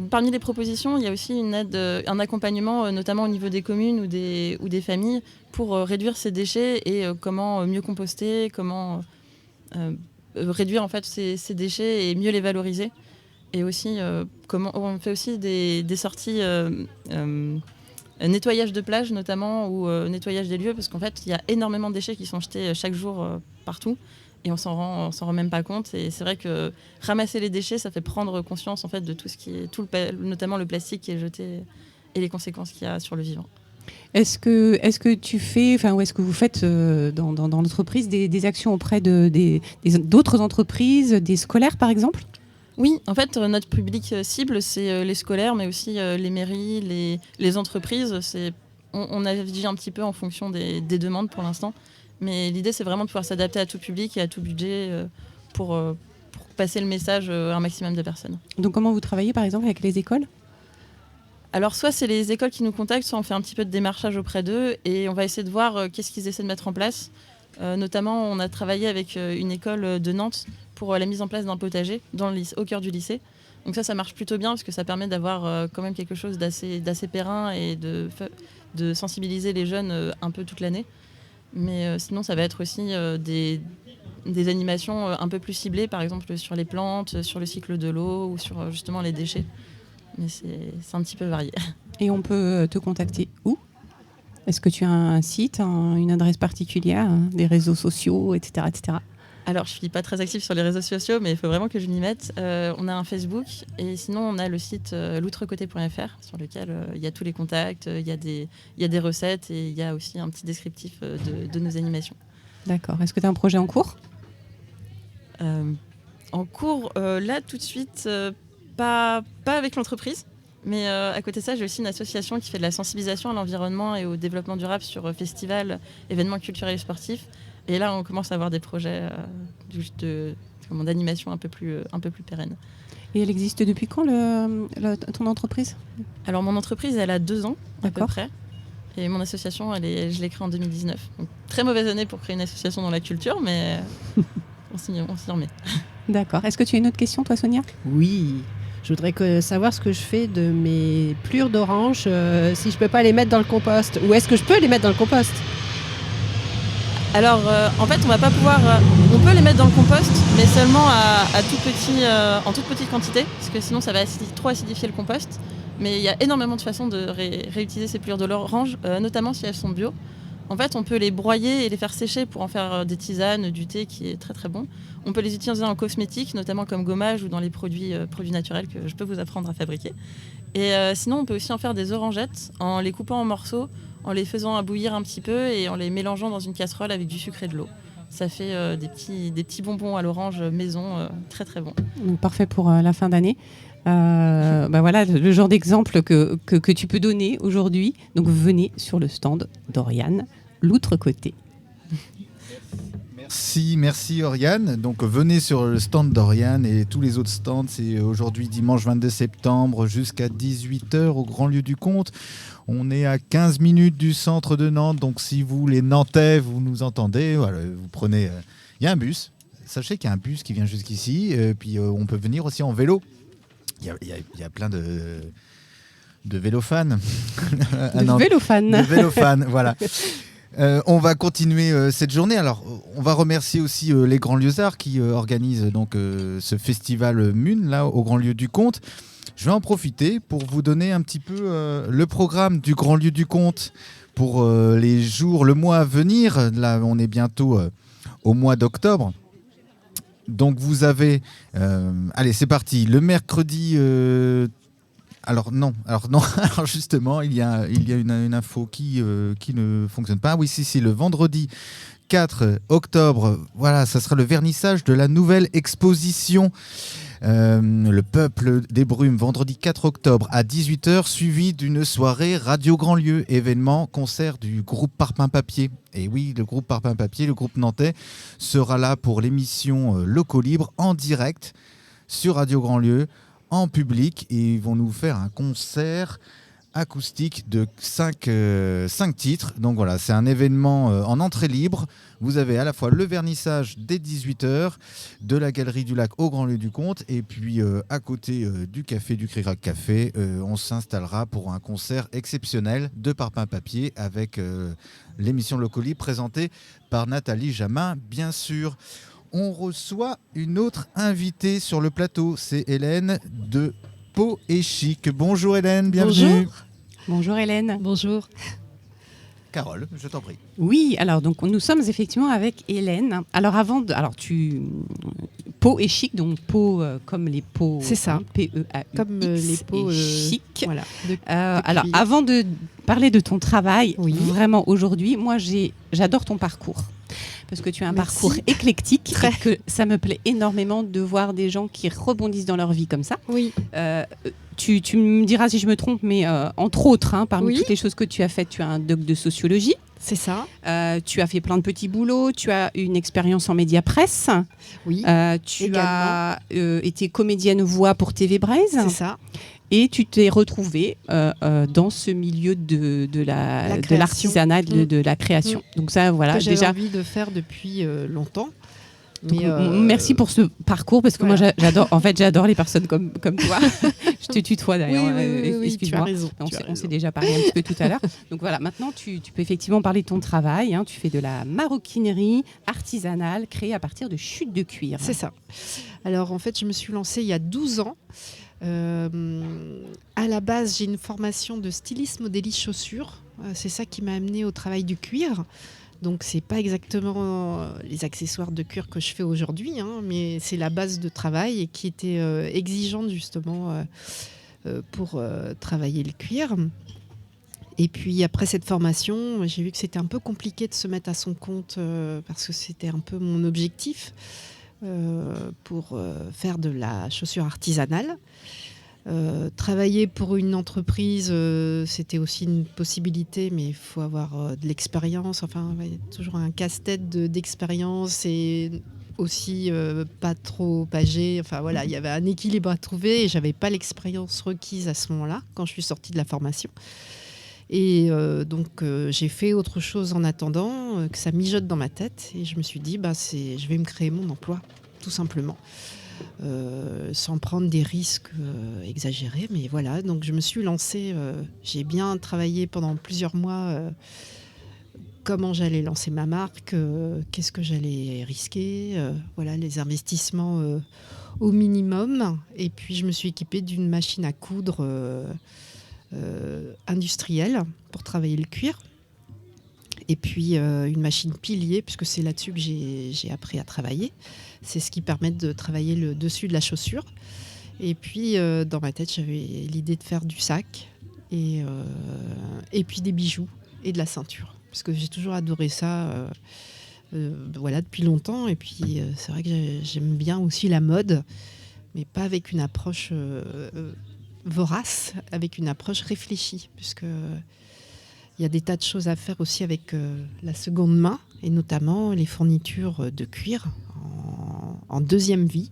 Parmi les propositions, il y a aussi une aide, un accompagnement, notamment au niveau des communes ou des familles, pour réduire ces déchets et comment mieux composter, comment réduire en fait ces déchets et mieux les valoriser. Et aussi, comment on fait aussi des sorties nettoyage de plage notamment ou nettoyage des lieux, parce qu'en fait, il y a énormément de déchets qui sont jetés chaque jour partout. Et on s'en rend même pas compte. Et c'est vrai que ramasser les déchets, ça fait prendre conscience en fait de tout ce qui est, notamment le plastique qui est jeté et les conséquences qu'il y a sur le vivant. Est-ce que tu fais, ou est-ce que vous faites dans l'entreprise des actions auprès d'autres entreprises, des scolaires par exemple ? Oui, en fait, notre public cible, c'est les scolaires, mais aussi les mairies, les entreprises. On agit un petit peu en fonction des demandes pour l'instant. Mais l'idée, c'est vraiment de pouvoir s'adapter à tout public et à tout budget pour passer le message à un maximum de personnes. Donc comment vous travaillez par exemple avec les écoles ? Alors soit c'est les écoles qui nous contactent, soit on fait un petit peu de démarchage auprès d'eux et on va essayer de voir qu'est-ce qu'ils essaient de mettre en place. Notamment, on a travaillé avec une école de Nantes pour la mise en place d'un potager au cœur du lycée. Donc ça marche plutôt bien parce que ça permet d'avoir quand même quelque chose d'assez périn et de sensibiliser les jeunes un peu toute l'année. Mais sinon, ça va être aussi des animations un peu plus ciblées, par exemple sur les plantes, sur le cycle de l'eau ou sur justement les déchets. Mais c'est un petit peu varié. Et on peut te contacter où ? Est-ce que tu as un site, une adresse particulière, des réseaux sociaux, etc. etc. Alors, je ne suis pas très active sur les réseaux sociaux, mais il faut vraiment que je m'y mette. On a un Facebook et sinon, on a le site l'outrecoté.fr sur lequel il y a tous les contacts, il y a des recettes et il y a aussi un petit descriptif de nos animations. D'accord. Est-ce que tu as un projet en cours ? En cours, là, tout de suite, pas avec l'entreprise. Mais à côté de ça, j'ai aussi une association qui fait de la sensibilisation à l'environnement et au développement durable sur festivals, événements culturels et sportifs. Et là, on commence à avoir des projets d'animation un peu plus pérennes. Et elle existe depuis quand, ton entreprise ? Alors, mon entreprise, elle a 2 ans à peu D'accord. près. Et mon association, je l'ai créée en 2019. Donc, très mauvaise année pour créer une association dans la culture, mais on s'y remet. D'accord. Est-ce que tu as une autre question, toi, Sonia ? Oui. Je voudrais savoir ce que je fais de mes plures d'orange, si je peux pas les mettre dans le compost. Ou est-ce que je peux les mettre dans le compost ? Alors, en fait, on va pas pouvoir. On peut les mettre dans le compost, mais seulement en toute petite quantité, parce que sinon, ça va trop acidifier le compost. Mais il y a énormément de façons de réutiliser ces plures d'orange, notamment si elles sont bio. En fait, on peut les broyer et les faire sécher pour en faire des tisanes, du thé, qui est très très bon. On peut les utiliser en cosmétique, notamment comme gommage ou dans les produits naturels que je peux vous apprendre à fabriquer. Et sinon, on peut aussi en faire des orangettes en les coupant en morceaux, en les faisant bouillir un petit peu et en les mélangeant dans une casserole avec du sucre et de l'eau. Ça fait des petits bonbons à l'orange maison, très très bons. Donc, parfait pour la fin d'année. Voilà le genre d'exemple que tu peux donner aujourd'hui. Donc venez sur le stand d'Oriane, l'autre côté. Merci Oriane. Donc venez sur le stand d'Oriane et tous les autres stands. C'est aujourd'hui dimanche 22 septembre jusqu'à 18h au Grand Lieu du Comte. On est à 15 minutes du centre de Nantes. Donc si vous les Nantais, vous nous entendez, voilà, vous prenez... Il y a un bus. Sachez qu'il y a un bus qui vient jusqu'ici. Puis on peut venir aussi en vélo. Il y a plein de vélofans. Vélofans. De vélofans, voilà. On va continuer cette journée. Alors, on va remercier aussi les Grands Lieux-Arts qui organisent donc ce festival Mune là au Grand Lieu du Comte. Je vais en profiter pour vous donner un petit peu le programme du Grand Lieu du Comte pour le mois à venir. Là, on est bientôt au mois d'octobre. Donc vous avez, allez c'est parti, le mercredi, alors justement il y a une info qui ne fonctionne pas. Oui si, le vendredi 4 octobre, voilà, ça sera le vernissage de la nouvelle exposition Le Peuple des Brumes, vendredi 4 octobre à 18h, suivi d'une soirée Radio Grand Lieu, événement concert du groupe Parpaing Papier. Et oui, le groupe Parpaing Papier, le groupe nantais, sera là pour l'émission Locaux Libres en direct sur Radio Grand Lieu, en public, et ils vont nous faire un concert acoustique de 5 titres. Donc voilà, c'est un événement en entrée libre. Vous avez à la fois le vernissage dès 18h de la Galerie du Lac au Grand Lieu du Comte, et puis à côté du café du Crigrac Café, on s'installera pour un concert exceptionnel de Parpaing Papier avec l'émission Locaux Libres présentée par Nathalie Jamin, bien sûr. On reçoit une autre invitée sur le plateau, c'est Hélène de Peau et Chic. Bonjour Hélène, bienvenue. Bonjour Hélène. Bonjour. Carole, je t'en prie. Oui, alors donc nous sommes effectivement avec Hélène. Alors Peau et Chic, donc peau comme les peaux. C'est ça. P-E-A-U-X, Comme les peaux et chic. Voilà. Alors avant de parler de ton travail, Oui. vraiment aujourd'hui, moi j'adore ton parcours. Parce que tu as un Merci. parcours éclectique, Très. et que ça me plaît énormément de voir des gens qui rebondissent dans leur vie comme ça. Oui. Tu me diras si je me trompe, mais entre autres, parmi Oui. toutes les choses que tu as faites, tu as un doc de sociologie, C'est ça. tu as fait plein de petits boulots, tu as une expérience en média presse, Oui. tu Également. as été comédienne voix pour TV Braise, C'est ça. et tu t'es retrouvée dans ce milieu de création. l'artisanat, de la création. Donc ça, voilà, Que j'avais déjà. envie de faire depuis longtemps. Donc, Mais, merci pour ce parcours, parce que voilà. moi j'adore les personnes comme toi. Je te tutoie d'ailleurs, oui, tu as excuse-moi. raison. On s'est déjà parlé un petit peu tout à l'heure. Donc voilà, maintenant tu peux effectivement parler de ton travail. Tu fais de la maroquinerie artisanale créée à partir de chutes de cuir. C'est ça. Alors en fait, je me suis lancée il y a 12 ans. À la base, j'ai une formation de styliste modéliste chaussures. C'est ça qui m'a amenée au travail du cuir. Donc c'est pas exactement les accessoires de cuir que je fais aujourd'hui, mais c'est la base de travail et qui était exigeante justement pour travailler le cuir. Et puis après cette formation, j'ai vu que c'était un peu compliqué de se mettre à son compte parce que c'était un peu mon objectif pour faire de la chaussure artisanale. Travailler pour une entreprise, c'était aussi une possibilité, mais il faut avoir de l'expérience. Enfin, il y a toujours un casse-tête d'expérience et aussi pas trop âgé. Enfin voilà, il y avait un équilibre à trouver et j'avais pas l'expérience requise à ce moment-là quand je suis sortie de la formation. Et donc j'ai fait autre chose en attendant, que ça mijote dans ma tête, et je me suis dit je vais me créer mon emploi, tout simplement. Sans prendre des risques exagérés, mais voilà, donc je me suis lancée, j'ai bien travaillé pendant plusieurs mois comment j'allais lancer ma marque, qu'est-ce que j'allais risquer, voilà, les investissements au minimum, et puis je me suis équipée d'une machine à coudre industrielle pour travailler le cuir, et puis une machine pilier, puisque c'est là-dessus que j'ai appris à travailler. C'est ce qui permet de travailler le dessus de la chaussure. Et puis, dans ma tête, j'avais l'idée de faire du sac et puis des bijoux et de la ceinture. Parce que j'ai toujours adoré ça voilà, depuis longtemps. Et puis, c'est vrai que j'aime bien aussi la mode, mais pas avec une approche vorace, avec une approche réfléchie. Puisque il y a des tas de choses à faire aussi avec la seconde main, et notamment les fournitures de cuir en deuxième vie.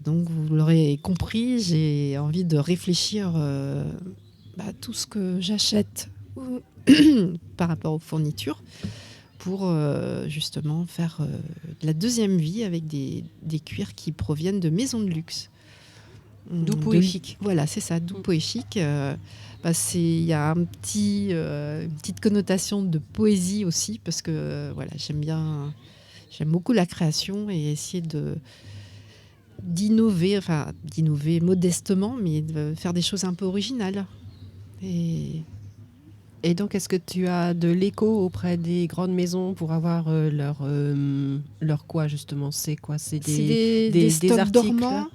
Donc vous l'aurez compris, j'ai envie de réfléchir à tout ce que j'achète par rapport aux fournitures pour justement faire de la deuxième vie avec des cuirs qui proviennent de maisons de luxe. D'où Peau et Chic. Voilà, c'est ça, d'où Peau et Chic. Il y a une petite connotation de poésie aussi, parce que voilà, j'aime beaucoup la création et essayer d'innover modestement, mais de faire des choses un peu originales. Et donc, est-ce que tu as de l'écho auprès des grandes maisons pour avoir leur quoi, justement? C'est quoi? C'est des stocks articles dormants,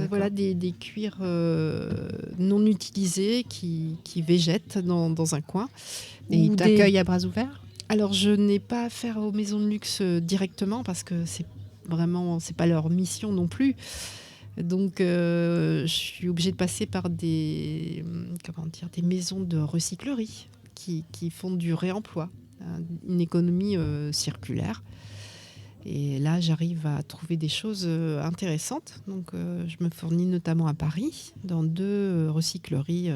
voilà, des cuirs non utilisés qui végètent dans un coin. Et ils t'accueillent à bras ouverts? Alors, je n'ai pas affaire aux maisons de luxe directement parce que vraiment, c'est pas leur mission non plus. Donc, je suis obligée de passer par des maisons de recyclerie qui font du réemploi, une économie circulaire. Et là, j'arrive à trouver des choses intéressantes. Donc, je me fournis notamment à Paris, dans 2 recycleries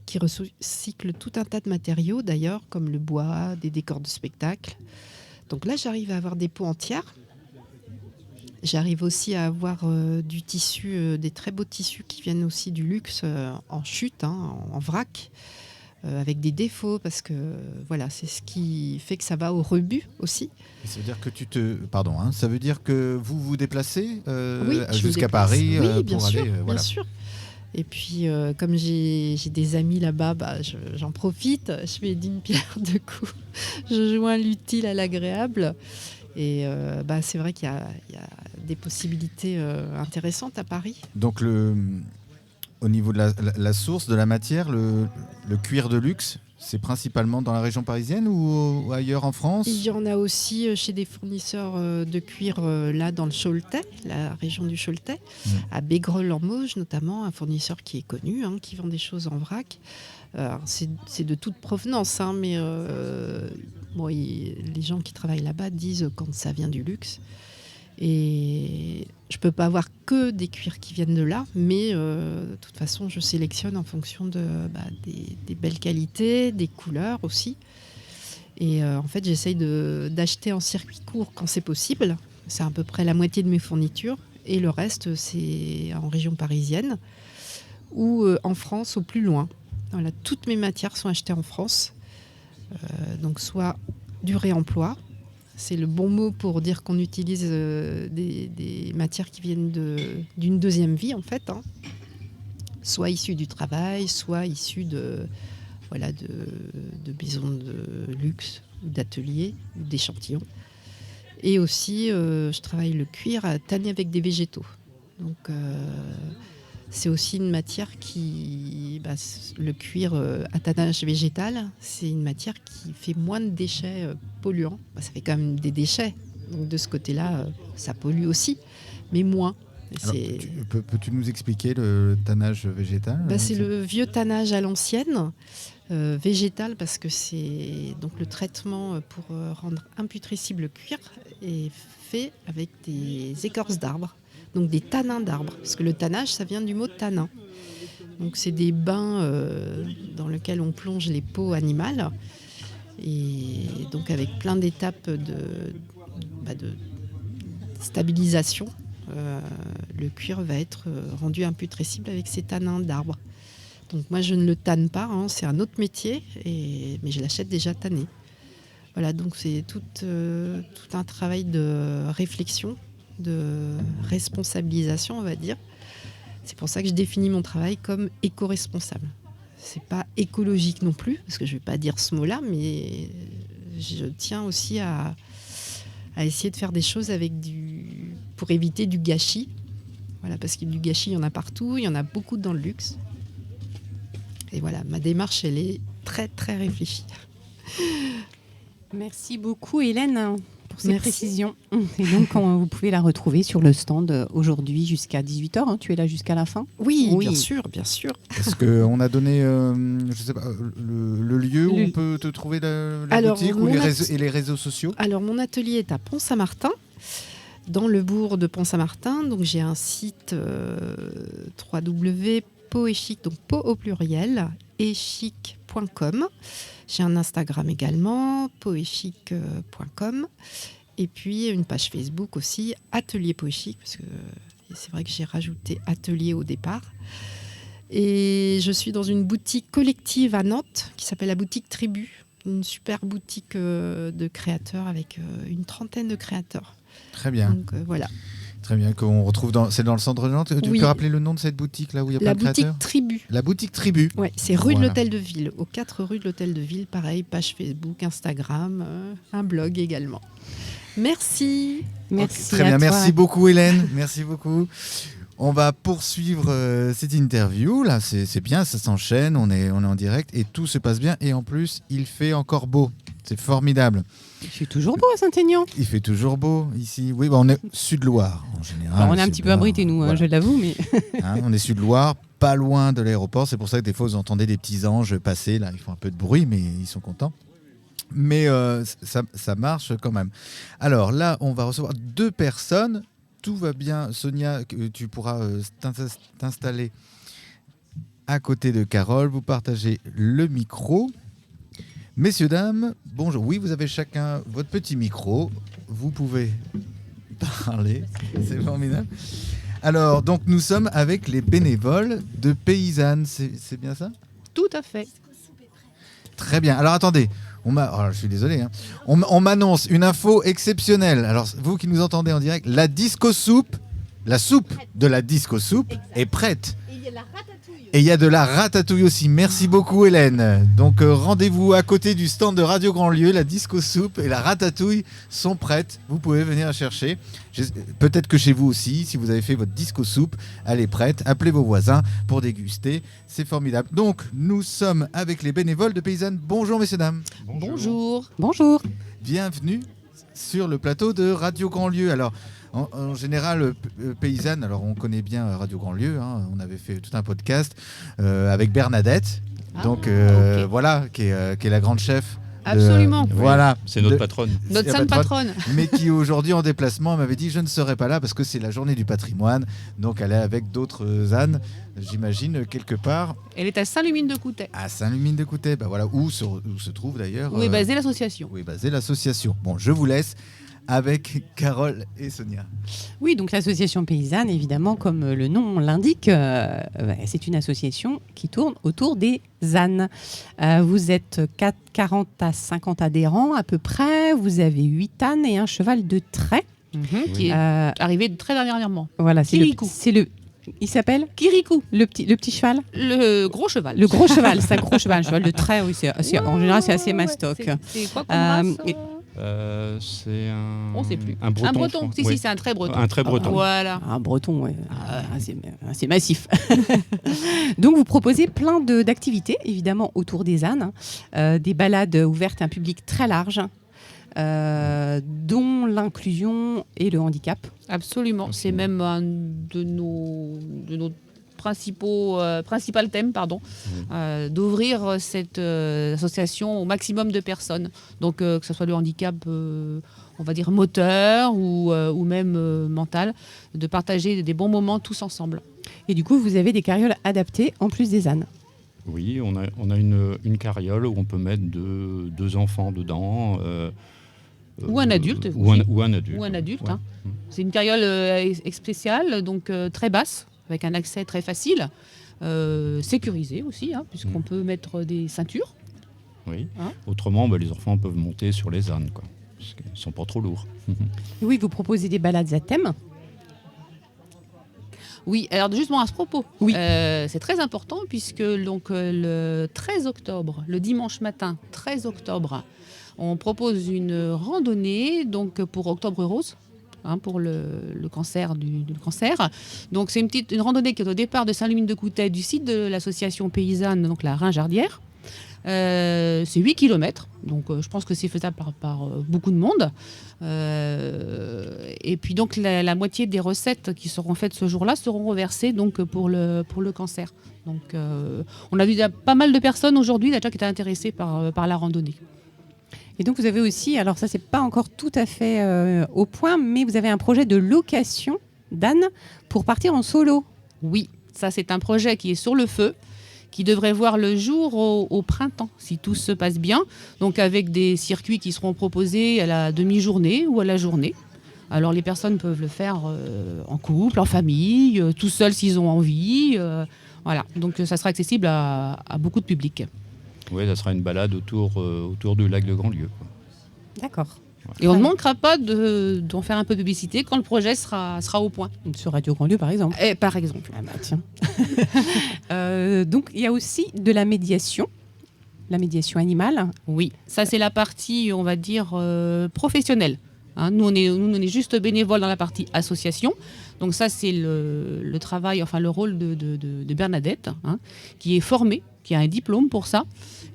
qui recyclent tout un tas de matériaux, d'ailleurs, comme le bois, des décors de spectacle. Donc là, j'arrive à avoir des pots entières. J'arrive aussi à avoir du tissu, des très beaux tissus qui viennent aussi du luxe en chute, en vrac, avec des défauts, parce que voilà, c'est ce qui fait que ça va au rebut aussi. Et ça veut dire que ça veut dire que vous vous déplacez Oui, je me jusqu'à déplace. Paris Oui, bien pour sûr, aller bien voilà. sûr. Et puis, comme j'ai des amis là-bas, j'en profite. Je fais d'une pierre deux coups. Je joins l'utile à l'agréable. Et c'est vrai qu'il y a des possibilités intéressantes à Paris. Donc au niveau de la source de la matière, le cuir de luxe, c'est principalement dans la région parisienne ou ailleurs en France? Il y en a aussi chez des fournisseurs de cuir là dans le Choletais, la région du Choletais, à Bégreux-en-Mauges notamment, un fournisseur qui est connu, qui vend des choses en vrac. C'est de toute provenance, mais les gens qui travaillent là-bas disent quand ça vient du luxe. Et je peux pas avoir que des cuirs qui viennent de là, mais de toute façon, je sélectionne en fonction des belles qualités, des couleurs aussi. Et en fait, j'essaye d'acheter en circuit court quand c'est possible. C'est à peu près la moitié de mes fournitures. Et le reste, c'est en région parisienne ou en France au plus loin. Voilà, toutes mes matières sont achetées en France. Donc soit du réemploi. C'est le bon mot pour dire qu'on utilise des matières qui viennent d'une deuxième vie, en fait. Soit issues du travail, soit issues de maisons de luxe, ou d'ateliers, ou d'échantillons. Et aussi, je travaille le cuir à tanner avec des végétaux. Donc, c'est aussi une matière le cuir à tannage végétal, c'est une matière qui fait moins de déchets polluants. Ça fait quand même des déchets. Donc de ce côté-là, ça pollue aussi, mais moins. Alors, peux-tu nous expliquer le tannage végétal? C'est le vieux tannage à l'ancienne, végétal, parce que c'est donc le traitement pour rendre imputrescible le cuir est fait avec des écorces d'arbres. Donc des tanins d'arbres, parce que le tannage, ça vient du mot tanin. Donc c'est des bains dans lesquels on plonge les peaux animales, et donc avec plein d'étapes de stabilisation, le cuir va être rendu imputrescible avec ces tanins d'arbres. Donc moi je ne le tanne pas, c'est un autre métier, mais je l'achète déjà tanné. Voilà, donc c'est tout un travail de réflexion, de responsabilisation, on va dire. C'est pour ça que je définis mon travail comme éco-responsable. C'est pas écologique non plus, parce que je vais pas dire ce mot-là, mais je tiens aussi à essayer de faire des choses pour éviter du gâchis. Voilà, parce que du gâchis, il y en a partout, il y en a beaucoup dans le luxe. Et voilà, ma démarche, elle est très, très réfléchie. Merci beaucoup, Hélène, pour ces Merci. précisions. Et donc, vous pouvez la retrouver sur le stand aujourd'hui jusqu'à 18h. Tu es là jusqu'à la fin? Oui, bien sûr, bien sûr. Est-ce qu'on a donné je sais pas, le lieu où on peut te trouver la boutique ou les réseaux sociaux? Alors, mon atelier est à Pont-Saint-Martin, dans le bourg de Pont-Saint-Martin. Donc, j'ai un site www.poechic, donc po au pluriel, echic.com. J'ai un Instagram également, poechic.com. Et puis une page Facebook aussi, Atelier Poechic, parce que c'est vrai que j'ai rajouté Atelier au départ. Et je suis dans une boutique collective à Nantes qui s'appelle la boutique Tribu, une super boutique de créateurs avec une trentaine de créateurs. Très bien. Donc voilà. Très bien, qu'on retrouve c'est dans le centre de Nantes. Tu peux rappeler le nom de cette boutique là où il y a plein de créateurs? La boutique Tribu. La boutique Tribu. Ouais, c'est rue de l'Hôtel de Ville, aux 4 rues de l'Hôtel de Ville. Pareil, page Facebook, Instagram, un blog également. Merci. Merci. Très bien, à toi. merci beaucoup Hélène. Merci beaucoup. On va poursuivre cette interview. Là, c'est bien, ça s'enchaîne, on est en direct et tout se passe bien. Et en plus, il fait encore beau. C'est formidable. Il fait toujours beau à Saint-Aignan. Il fait toujours beau ici. Oui, on est Sud-Loire en général. On est un petit peu abrités, nous, voilà. je l'avoue. Mais... On est Sud-Loire, pas loin de l'aéroport. C'est pour ça que des fois, vous entendez des petits anges passer. Là, ils font un peu de bruit, mais ils sont contents. Mais ça marche quand même. Alors là, on va recevoir 2 personnes. Tout va bien. Sonia, tu pourras t'installer à côté de Carole. Vous partagez le micro. Messieurs, dames, bonjour. Oui, vous avez chacun votre petit micro. Vous pouvez parler. C'est formidable. Alors, donc, nous sommes avec les bénévoles de Paysanne. C'est bien ça ? Tout à fait. Très bien. Alors, attendez. Je suis désolé. Hein. On m'annonce une info exceptionnelle. Alors, vous qui nous entendez en direct, la disco soupe, la soupe de la disco soupe est prête. Et il y a de la ratatouille aussi. Merci beaucoup, Hélène. Donc, rendez-vous à côté du stand de Radio Grandlieu. La disco soupe et la ratatouille sont prêtes. Vous pouvez venir la chercher. Peut-être que chez vous aussi, si vous avez fait votre disco soupe, elle est prête. Appelez vos voisins pour déguster. C'est formidable. Donc, nous sommes avec les bénévoles de Paysanne. Bonjour, messieurs, dames. Bonjour. Bonjour. Bienvenue sur le plateau de Radio Grandlieu. Alors, en général, Paysanne, alors on connaît bien Radio Grandlieu, hein, on avait fait tout un podcast avec Bernadette, okay. Voilà, qui est la grande chef. Absolument. Voilà. C'est notre patronne. Notre sainte patronne. Mais qui aujourd'hui en déplacement m'avait dit je ne serai pas là parce que c'est la journée du patrimoine. Donc elle est avec d'autres ânes, j'imagine, quelque part. Elle est à Saint-Lumine-de-Coutais. À Saint-Lumine-de-Coutais, bah voilà, où se trouve d'ailleurs. Où est basée l'association. Où est basée l'association. Bon, je vous laisse avec Carole et Sonia. Oui, donc l'association paysanne, évidemment, comme le nom l'indique, c'est une association qui tourne autour des ânes. Vous êtes 40 à 50 adhérents à peu près, vous avez 8 ânes et un cheval de trait. Qui est arrivé très dernièrement. Voilà, Kirikou. Il s'appelle Kirikou. Le petit cheval. Le gros cheval. Le gros cheval, c'est un gros cheval. Un cheval de trait, oui, en général, c'est assez mastoc. C'est quoi comme race c'est un... On ne sait plus. Un breton. Un breton. Si, c'est un très breton. Un très breton. Voilà. Un breton, oui. C'est massif. Donc, vous proposez plein d'activités, évidemment, autour des ânes. Des balades ouvertes à un public très large, dont l'inclusion et le handicap. Absolument. C'est même un de nos principal thème, d'ouvrir cette association au maximum de personnes. Donc que ce soit le handicap, on va dire moteur ou même mental, de partager des bons moments tous ensemble. Et du coup, vous avez des carrioles adaptées en plus des ânes. Oui, on a une carriole où on peut mettre deux enfants dedans. Ou un adulte. Ou un adulte. Ou un adulte. Ouais. Hein. C'est une carriole spéciale, donc très basse, avec un accès très facile, sécurisé aussi, hein, puisqu'on peut mettre des ceintures. Oui. Hein. Autrement, les enfants peuvent monter sur les ânes, quoi, parce qu'ils ne sont pas trop lourds. Oui, vous proposez des balades à thème. Oui, alors justement à ce propos, oui. C'est très important puisque donc, le 13 octobre, le dimanche matin 13 octobre, on propose une randonnée donc, pour Octobre Rose. Pour le cancer du cancer. Donc c'est une randonnée qui est au départ de Saint-Lumine-de-Coutais, du site de l'association paysanne, donc la Rinjardière. C'est 8 km, donc je pense que c'est faisable par beaucoup de monde. Et puis donc la moitié des recettes qui seront faites ce jour-là seront reversées donc, pour le cancer. Donc on a vu pas mal de personnes aujourd'hui déjà qui étaient intéressées par la randonnée. Et donc vous avez aussi, alors ça c'est pas encore tout à fait au point, mais vous avez un projet de location d'ânes pour partir en solo. Oui, ça c'est un projet qui est sur le feu, qui devrait voir le jour au printemps, si tout se passe bien. Donc avec des circuits qui seront proposés à la demi-journée ou à la journée. Alors les personnes peuvent le faire en couple, en famille, tout seuls s'ils ont envie. Voilà, donc ça sera accessible à beaucoup de public. Oui, ça sera une balade autour du lac de Grandlieu. D'accord. Et on ne manquera pas d'en faire un peu de publicité quand le projet sera au point. Sur Radio Grandlieu, par exemple. Et par exemple. Ah bah tiens. Donc, il y a aussi de la médiation animale. Oui, ça c'est la partie, on va dire, professionnelle. Nous, on est juste bénévoles dans la partie association. Donc ça, c'est le travail, enfin le rôle de Bernadette, qui est formée, qui a un diplôme pour ça,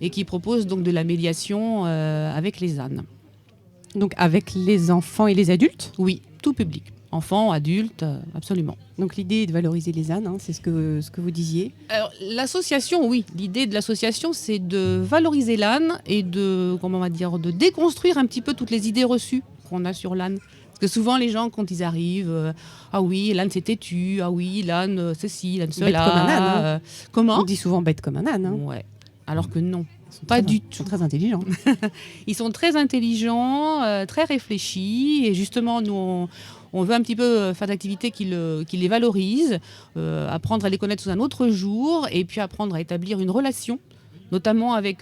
et qui propose donc de la médiation avec les ânes. Donc avec les enfants et les adultes ? Oui, tout public. Enfants, adultes, absolument. Donc l'idée est de valoriser les ânes, c'est ce que vous disiez. Alors l'association, oui. L'idée de l'association, c'est de valoriser l'âne et de déconstruire un petit peu toutes les idées reçues qu'on a sur l'âne. Parce que souvent, les gens, quand ils arrivent, ah oui, l'âne c'est têtu, ah oui, l'âne ceci, l'âne cela. Bête comme un âne. Comment ? On dit souvent bête comme un âne. Ouais. Alors que non, pas du tout. Ils sont très intelligents. Ils sont très intelligents, très réfléchis. Et justement, nous, on veut un petit peu faire d'activités qui les valorisent, apprendre à les connaître sous un autre jour, et puis apprendre à établir une relation, notamment avec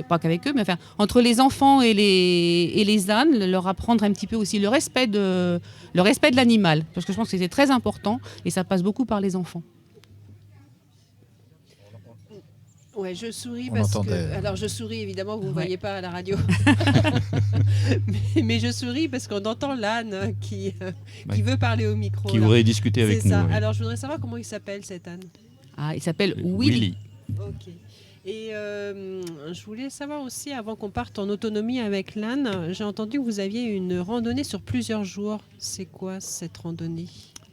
pas qu'avec eux, mais enfin, entre les enfants et les ânes, leur apprendre un petit peu aussi le respect de l'animal. Parce que je pense que c'est très important, et ça passe beaucoup par les enfants. Ouais, je souris On parce que. entendait. Alors, je souris évidemment, vous ne voyez pas à la radio. mais je souris parce qu'on entend l'âne qui veut parler au micro. Qui là. voudrait discuter avec C'est nous. ça. oui. Alors, je voudrais savoir comment il s'appelle cet âne. Ah, il s'appelle Willy. Ok. Et je voulais savoir aussi, avant qu'on parte en autonomie avec l'âne, j'ai entendu que vous aviez une randonnée sur plusieurs jours. C'est quoi cette randonnée ?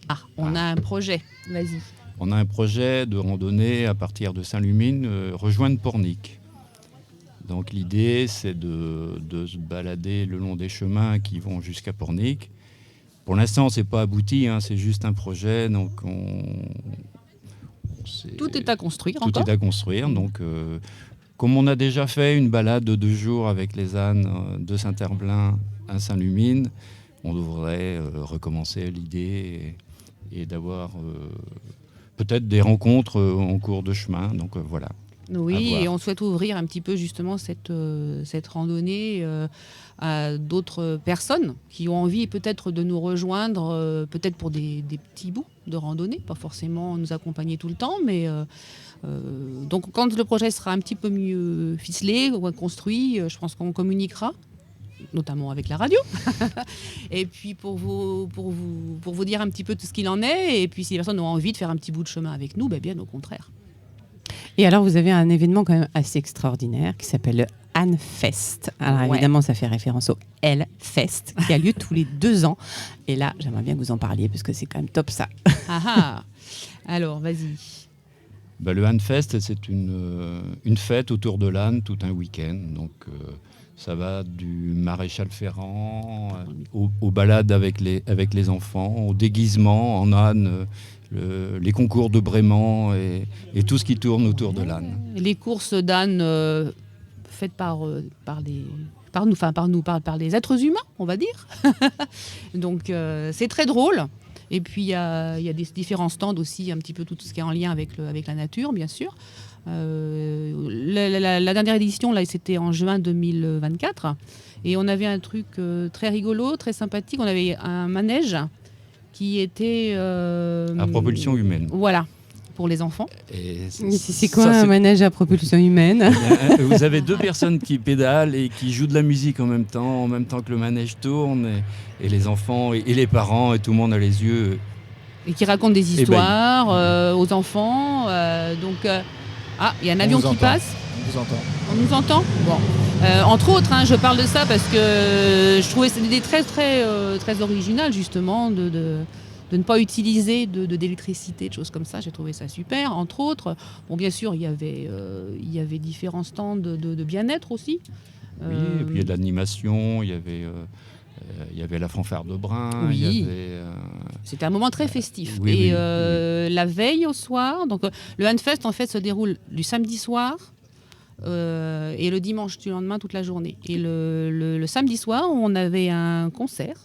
Ah, on a un projet. Vas-y. On a un projet de randonnée à partir de Saint-Lumine, rejoindre Pornic. Donc l'idée, c'est de se balader le long des chemins qui vont jusqu'à Pornic. Pour l'instant, c'est pas abouti, c'est juste un projet. Donc Tout est à construire Tout encore. est à construire. Donc, comme on a déjà fait une balade de 2 jours avec les ânes de Saint-Herblain à Saint-Lumine, on devrait recommencer l'idée et d'avoir peut-être des rencontres en cours de chemin. Donc voilà. Oui, et on souhaite ouvrir un petit peu justement cette randonnée à d'autres personnes qui ont envie peut-être de nous rejoindre, peut-être pour des petits bouts de randonnée, pas forcément nous accompagner tout le temps, mais donc quand le projet sera un petit peu mieux ficelé, construit, je pense qu'on communiquera, notamment avec la radio, et puis pour vous dire un petit peu tout ce qu'il en est, et puis si les personnes ont envie de faire un petit bout de chemin avec nous, bien au contraire. Et alors, vous avez un événement quand même assez extraordinaire qui s'appelle le Anfest. Alors évidemment, ça fait référence au Hellfest qui a lieu tous les 2 ans. Et là, j'aimerais bien que vous en parliez parce que c'est quand même top ça. Alors, vas-y. Le Hanfest, c'est une fête autour de l'âne tout un week-end. Donc, ça va du maréchal Ferrand aux balades avec les enfants, au déguisement en âne, les concours de Brément et tout ce qui tourne autour de l'âne. Les courses d'âne faites par les êtres humains, on va dire. Donc c'est très drôle. Et puis il y a des différents stands aussi, un petit peu tout ce qui est en lien avec la nature, bien sûr. La dernière édition, là, c'était en juin 2024. Et on avait un truc très rigolo, très sympathique. On avait un manège qui était... à propulsion humaine. Voilà, pour les enfants. Et c'est quoi un manège à propulsion humaine ? Vous avez 2 personnes qui pédalent et qui jouent de la musique en même temps que le manège tourne. Et les enfants et les parents et tout le monde a les yeux... Et qui racontent des histoires aux enfants. Il y a un avion qui passe. On nous entend. Bon. Entre autres, je parle de ça parce que je trouvais cette idée très, très, très originale, justement, de ne pas utiliser d'électricité, de choses comme ça. J'ai trouvé ça super. Entre autres, bien sûr, il y avait différents stands de bien-être aussi. Oui, et puis il y a de l'animation, il y avait la fanfare de Brun. Oui. C'était un moment très festif. Oui, la veille au soir, donc le Hanfest en fait se déroule du samedi soir et le dimanche du lendemain toute la journée. Et le samedi soir, on avait un concert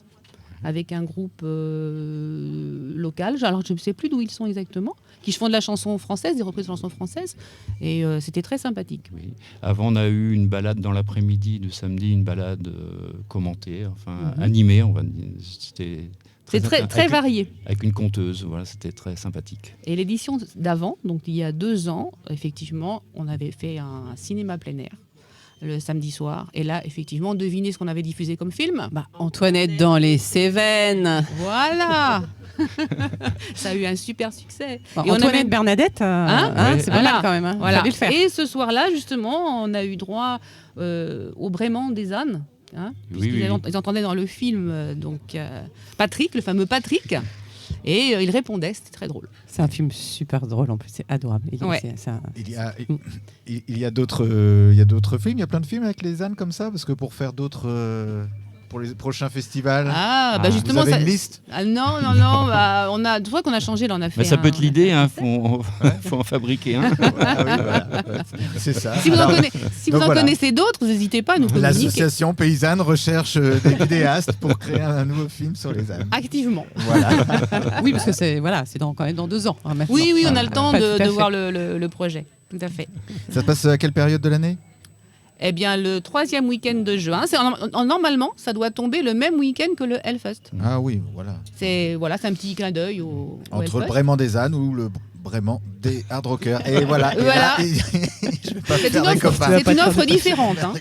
avec un groupe local. Alors je ne sais plus d'où ils sont exactement, qui font de la chanson française, des reprises de chansons françaises. Et c'était très sympathique. Oui. Avant, on a eu une balade dans l'après-midi de samedi, une balade commentée, animée. C'était très varié. Avec une conteuse, voilà, c'était très sympathique. Et l'édition d'avant, donc il y a 2 ans, effectivement, on avait fait un cinéma plein air le samedi soir. Et là, effectivement, devinez ce qu'on avait diffusé comme film. Antoinette dans les Cévennes. Voilà. Ça a eu un super succès. Bon, Et on Antoinette avait- Bernadette, Ouais. c'est pas Voilà. mal quand même. Hein. Voilà. Fallait le faire. Et ce soir-là, justement, on a eu droit au Brément des ânes. Puisqu'ils ils entendaient dans le film Patrick, le fameux Patrick. Et il répondait, c'était très drôle. C'est un film super drôle en plus, c'est adorable. Ouais. Il y a d'autres films, il y a plein de films avec les ânes comme ça, parce que pour faire d'autres pour les prochains festivals. Justement, vous avez une liste non, on a, je crois qu'on a changé, là, on a fait. Ça peut être l'idée, faut en fabriquer un. Voilà. C'est ça. Si vous en voilà. connaissez d'autres, n'hésitez pas à nous communiquer. L'association paysanne recherche des vidéastes pour créer un nouveau film sur les ânes. Activement. Voilà. Oui, parce que c'est quand même dans 2 ans. Hein, maintenant. Oui, on a le temps Pas tout à de fait. voir le projet. Tout à fait. Ça se passe à quelle période de l'année ? Eh bien, le 3e week-end de juin. Normalement, ça doit tomber le même week-end que le Hellfest. Ah oui, voilà. C'est un petit clin d'œil au Entre le Hellfest. Brément des ânes ou le Brément des hard rockers. Et voilà. Et Voilà. là, je vais pas C'est faire une des copains. c'est une offre différente. Hein.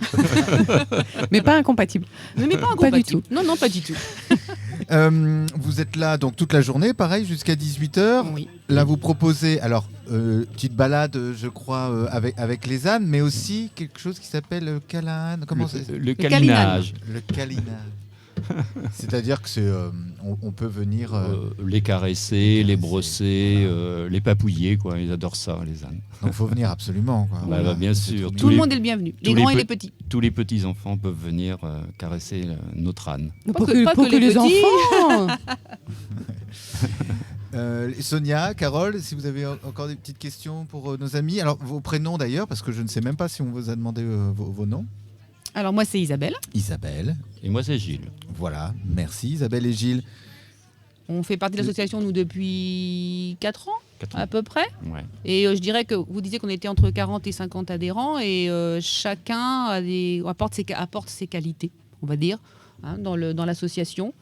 Mais pas incompatible. Mais pas Pas incompatible. du tout. Non, pas du tout. Vous êtes là donc toute la journée, pareil, jusqu'à 18h. Oui. Là, vous proposez, alors, petite balade, je crois, avec les ânes, mais aussi quelque chose qui s'appelle Calan. Comment c'est ? Le câlinage. Le câlinage. C'est-à-dire que on peut venir. Les caresser, les brosser, les papouiller, quoi. Ils adorent ça, les ânes. Donc, faut venir absolument, quoi. Bah, bien sûr. Tout le monde est le bienvenu. Les grands et les petits. Tous les petits enfants peuvent venir caresser notre âne. Pas que les petits. enfants. Sonia, Carole, si vous avez encore des petites questions pour nos amis. Alors, vos prénoms d'ailleurs, parce que je ne sais même pas si on vous a demandé vos noms. Alors, moi, c'est Isabelle. Isabelle. Et moi, c'est Gilles. Voilà, merci Isabelle et Gilles. On fait partie de l'association, nous, depuis 4 ans, 4 ans. à peu près. Ouais. Et je dirais que vous disiez qu'on était entre 40 et 50 adhérents et chacun apporte ses qualités, on va dire, dans l'association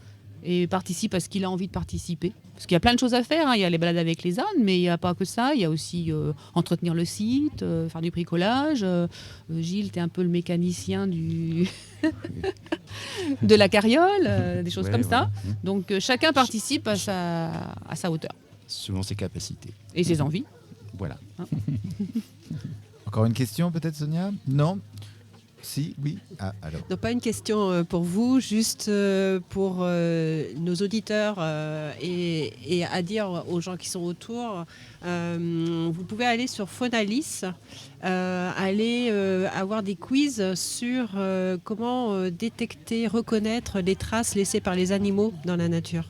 et participe à ce qu'il a envie de participer. Parce qu'il y a plein de choses à faire. Il y a les balades avec les ânes, mais il n'y a pas que ça. Il y a aussi entretenir le site, faire du bricolage. Gilles, tu es un peu le mécanicien de la carriole, des choses Ouais, comme ça. voilà. Donc chacun participe à sa hauteur. Selon ses capacités. Et ses envies. Voilà. Encore une question peut-être Sonia ? Non ? Si, oui. Ah, alors. Donc pas une question pour vous, juste pour nos auditeurs et à dire aux gens qui sont autour. Vous pouvez aller sur Phonalis, aller avoir des quiz sur comment détecter, reconnaître les traces laissées par les animaux dans la nature.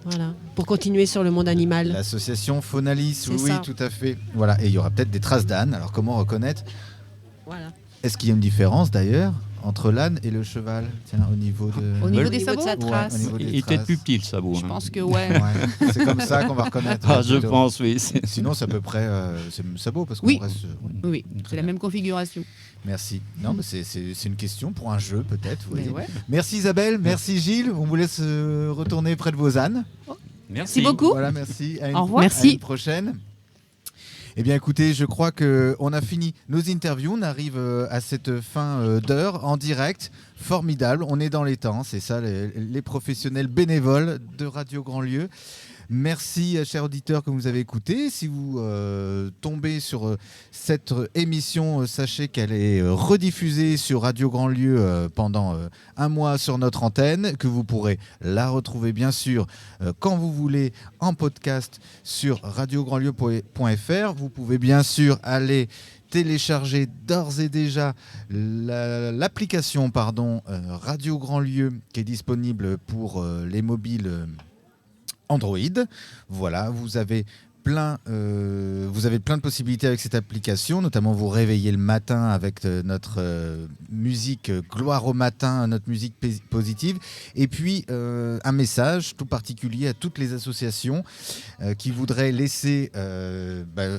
Voilà, pour continuer sur le monde animal. L'association Phonalis, C'est oui, ça. tout à fait. Voilà, et il y aura peut-être des traces d'âne. Alors comment reconnaître ? Voilà. Est-ce qu'il y a une différence d'ailleurs entre l'âne et le cheval ? Tiens, au niveau de... Au niveau Au des niveau de sabots. sa Ouais, trace. au niveau des Il est peut-être traces. plus petit, le sabot. Je hein. pense que ouais. Ouais, c'est comme ça qu'on va reconnaître. Ah, je plutôt. pense, oui. Sinon, c'est à peu près c'est le sabot parce qu'on Oui. reste. Oui, c'est la même configuration. Merci. Non, mais c'est une question pour un jeu peut-être. vous Mais voyez. ouais. Merci Isabelle, merci Gilles. On vous laisse retourner près de vos ânes. Merci beaucoup. Voilà, merci. À une, Au revoir. à Merci. une prochaine. Eh bien, écoutez, je crois qu'on a fini nos interviews. On arrive à cette fin d'heure en direct. Formidable. On est dans les temps. C'est ça, les professionnels bénévoles de Radio Grandlieu. Merci, chers auditeurs, que vous avez écouté. Si vous tombez sur cette émission, sachez qu'elle est rediffusée sur Radio Grandlieu pendant un mois sur notre antenne, que vous pourrez la retrouver bien sûr quand vous voulez en podcast sur radiograndlieu.fr. Vous pouvez bien sûr aller télécharger d'ores et déjà l'application Radio Grandlieu qui est disponible pour les mobiles Android. Voilà, vous avez plein de possibilités avec cette application, notamment vous réveiller le matin avec notre musique Gloire au matin, notre musique positive, et puis un message tout particulier à toutes les associations qui voudraient laisser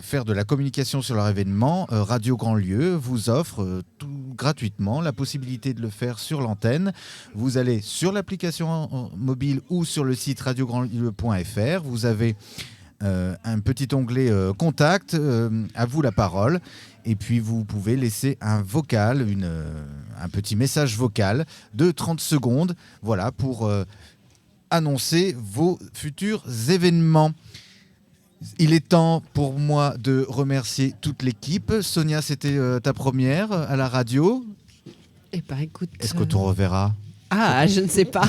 faire de la communication sur leur événement. Radio Grandlieu vous offre tout gratuitement la possibilité de le faire sur l'antenne. Vous allez sur l'application mobile ou sur le site radiograndlieu.fr, vous avez un petit onglet contact, à vous la parole. Et puis vous pouvez laisser un vocal, un petit message vocal de 30 secondes, voilà, pour annoncer vos futurs événements. Il est temps pour moi de remercier toute l'équipe. Sonia, c'était ta première à la radio. Eh ben, écoute. Est-ce que tu reverras ? Ah, je ne sais pas.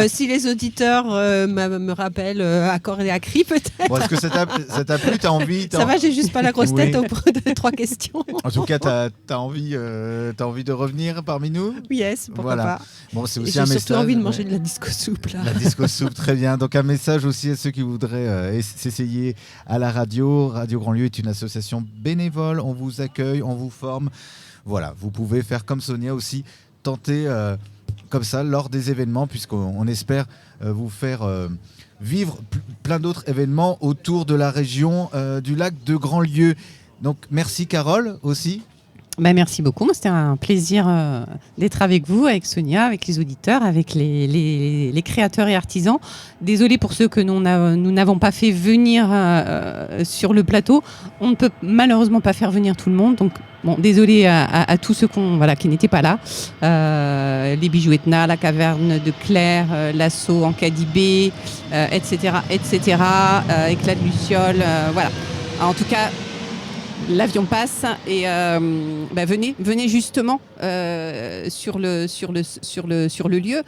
Si les auditeurs me rappellent à corps et à cri, peut-être. Bon, est-ce que ça t'a plu ? T'as envie ? Ça va, j'ai juste pas la grosse tête Oui. auprès de 3 questions. En tout cas, t'as envie de revenir parmi nous ? Yes, pourquoi Voilà. pas. Bon, c'est Et aussi j'ai un surtout message. envie de manger de la disco soupe, là. La disco soupe, très bien. Donc un message aussi à ceux qui voudraient s'essayer à la radio. Radio Grand Lieu est une association bénévole. On vous accueille, on vous forme. Voilà, vous pouvez faire comme Sonia aussi, tenter comme ça lors des événements, puisqu'on espère vous faire vivre plein d'autres événements autour de la région du lac de Grand Lieu. Donc merci Carole aussi. Bah, merci beaucoup. Moi, c'était un plaisir d'être avec vous, avec Sonia, avec les auditeurs, avec les créateurs et artisans. Désolée pour ceux que nous n'avons pas fait venir sur le plateau. On ne peut malheureusement pas faire venir tout le monde. Donc, bon, désolée à tous ceux qui n'étaient pas là. Les bijoux Etna, la caverne de Claire, l'assaut en Cadibé, etc. Éclat de Luciole. Voilà. En tout cas, l'avion passe et venez justement sur le lieu,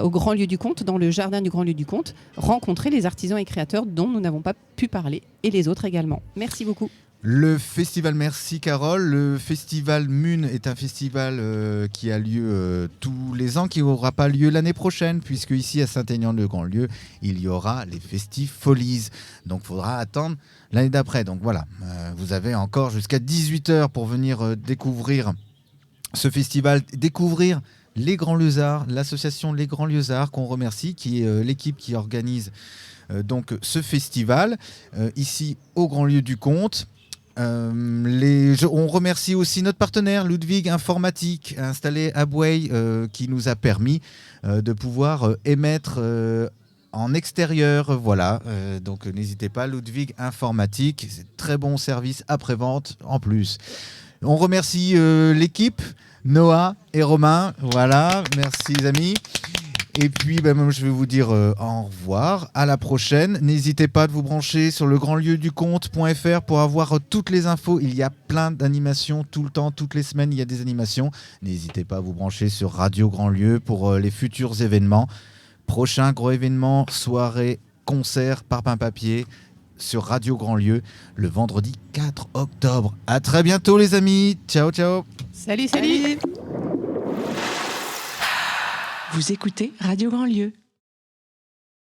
au Grand Lieu du Comte, dans le jardin du Grand Lieu du Comte, rencontrer les artisans et créateurs dont nous n'avons pas pu parler et les autres également. Merci beaucoup. Le festival, merci Carole. Le festival Mune est un festival qui a lieu tous les ans, qui n'aura pas lieu l'année prochaine, puisque ici à Saint-Aignan-le-Grand-Lieu, il y aura les Festifolies. Donc il faudra attendre l'année d'après. Donc voilà, vous avez encore jusqu'à 18h pour venir découvrir ce festival, découvrir les Grands Lieusaards, l'association Les Grands Lieusaards qu'on remercie, qui est l'équipe qui organise donc ce festival ici au Grand Lieu du Comte. On remercie aussi notre partenaire Ludwig Informatique installé à Bouey qui nous a permis de pouvoir émettre en extérieur. Voilà, donc n'hésitez pas, Ludwig Informatique, c'est très bon service après-vente en plus. On remercie l'équipe, Noah et Romain. Voilà, merci les amis. Et puis, moi, je vais vous dire au revoir, à la prochaine. N'hésitez pas de vous brancher sur legrandlieuducomte.fr pour avoir toutes les infos. Il y a plein d'animations tout le temps, toutes les semaines, il y a des animations. N'hésitez pas à vous brancher sur Radio Grand Lieu pour les futurs événements. Prochain gros événement, soirée, concert, parpaing papier sur Radio Grand Lieu le vendredi 4 octobre. À très bientôt les amis. Ciao, ciao. Salut. Vous écoutez Radio Grand Lieu.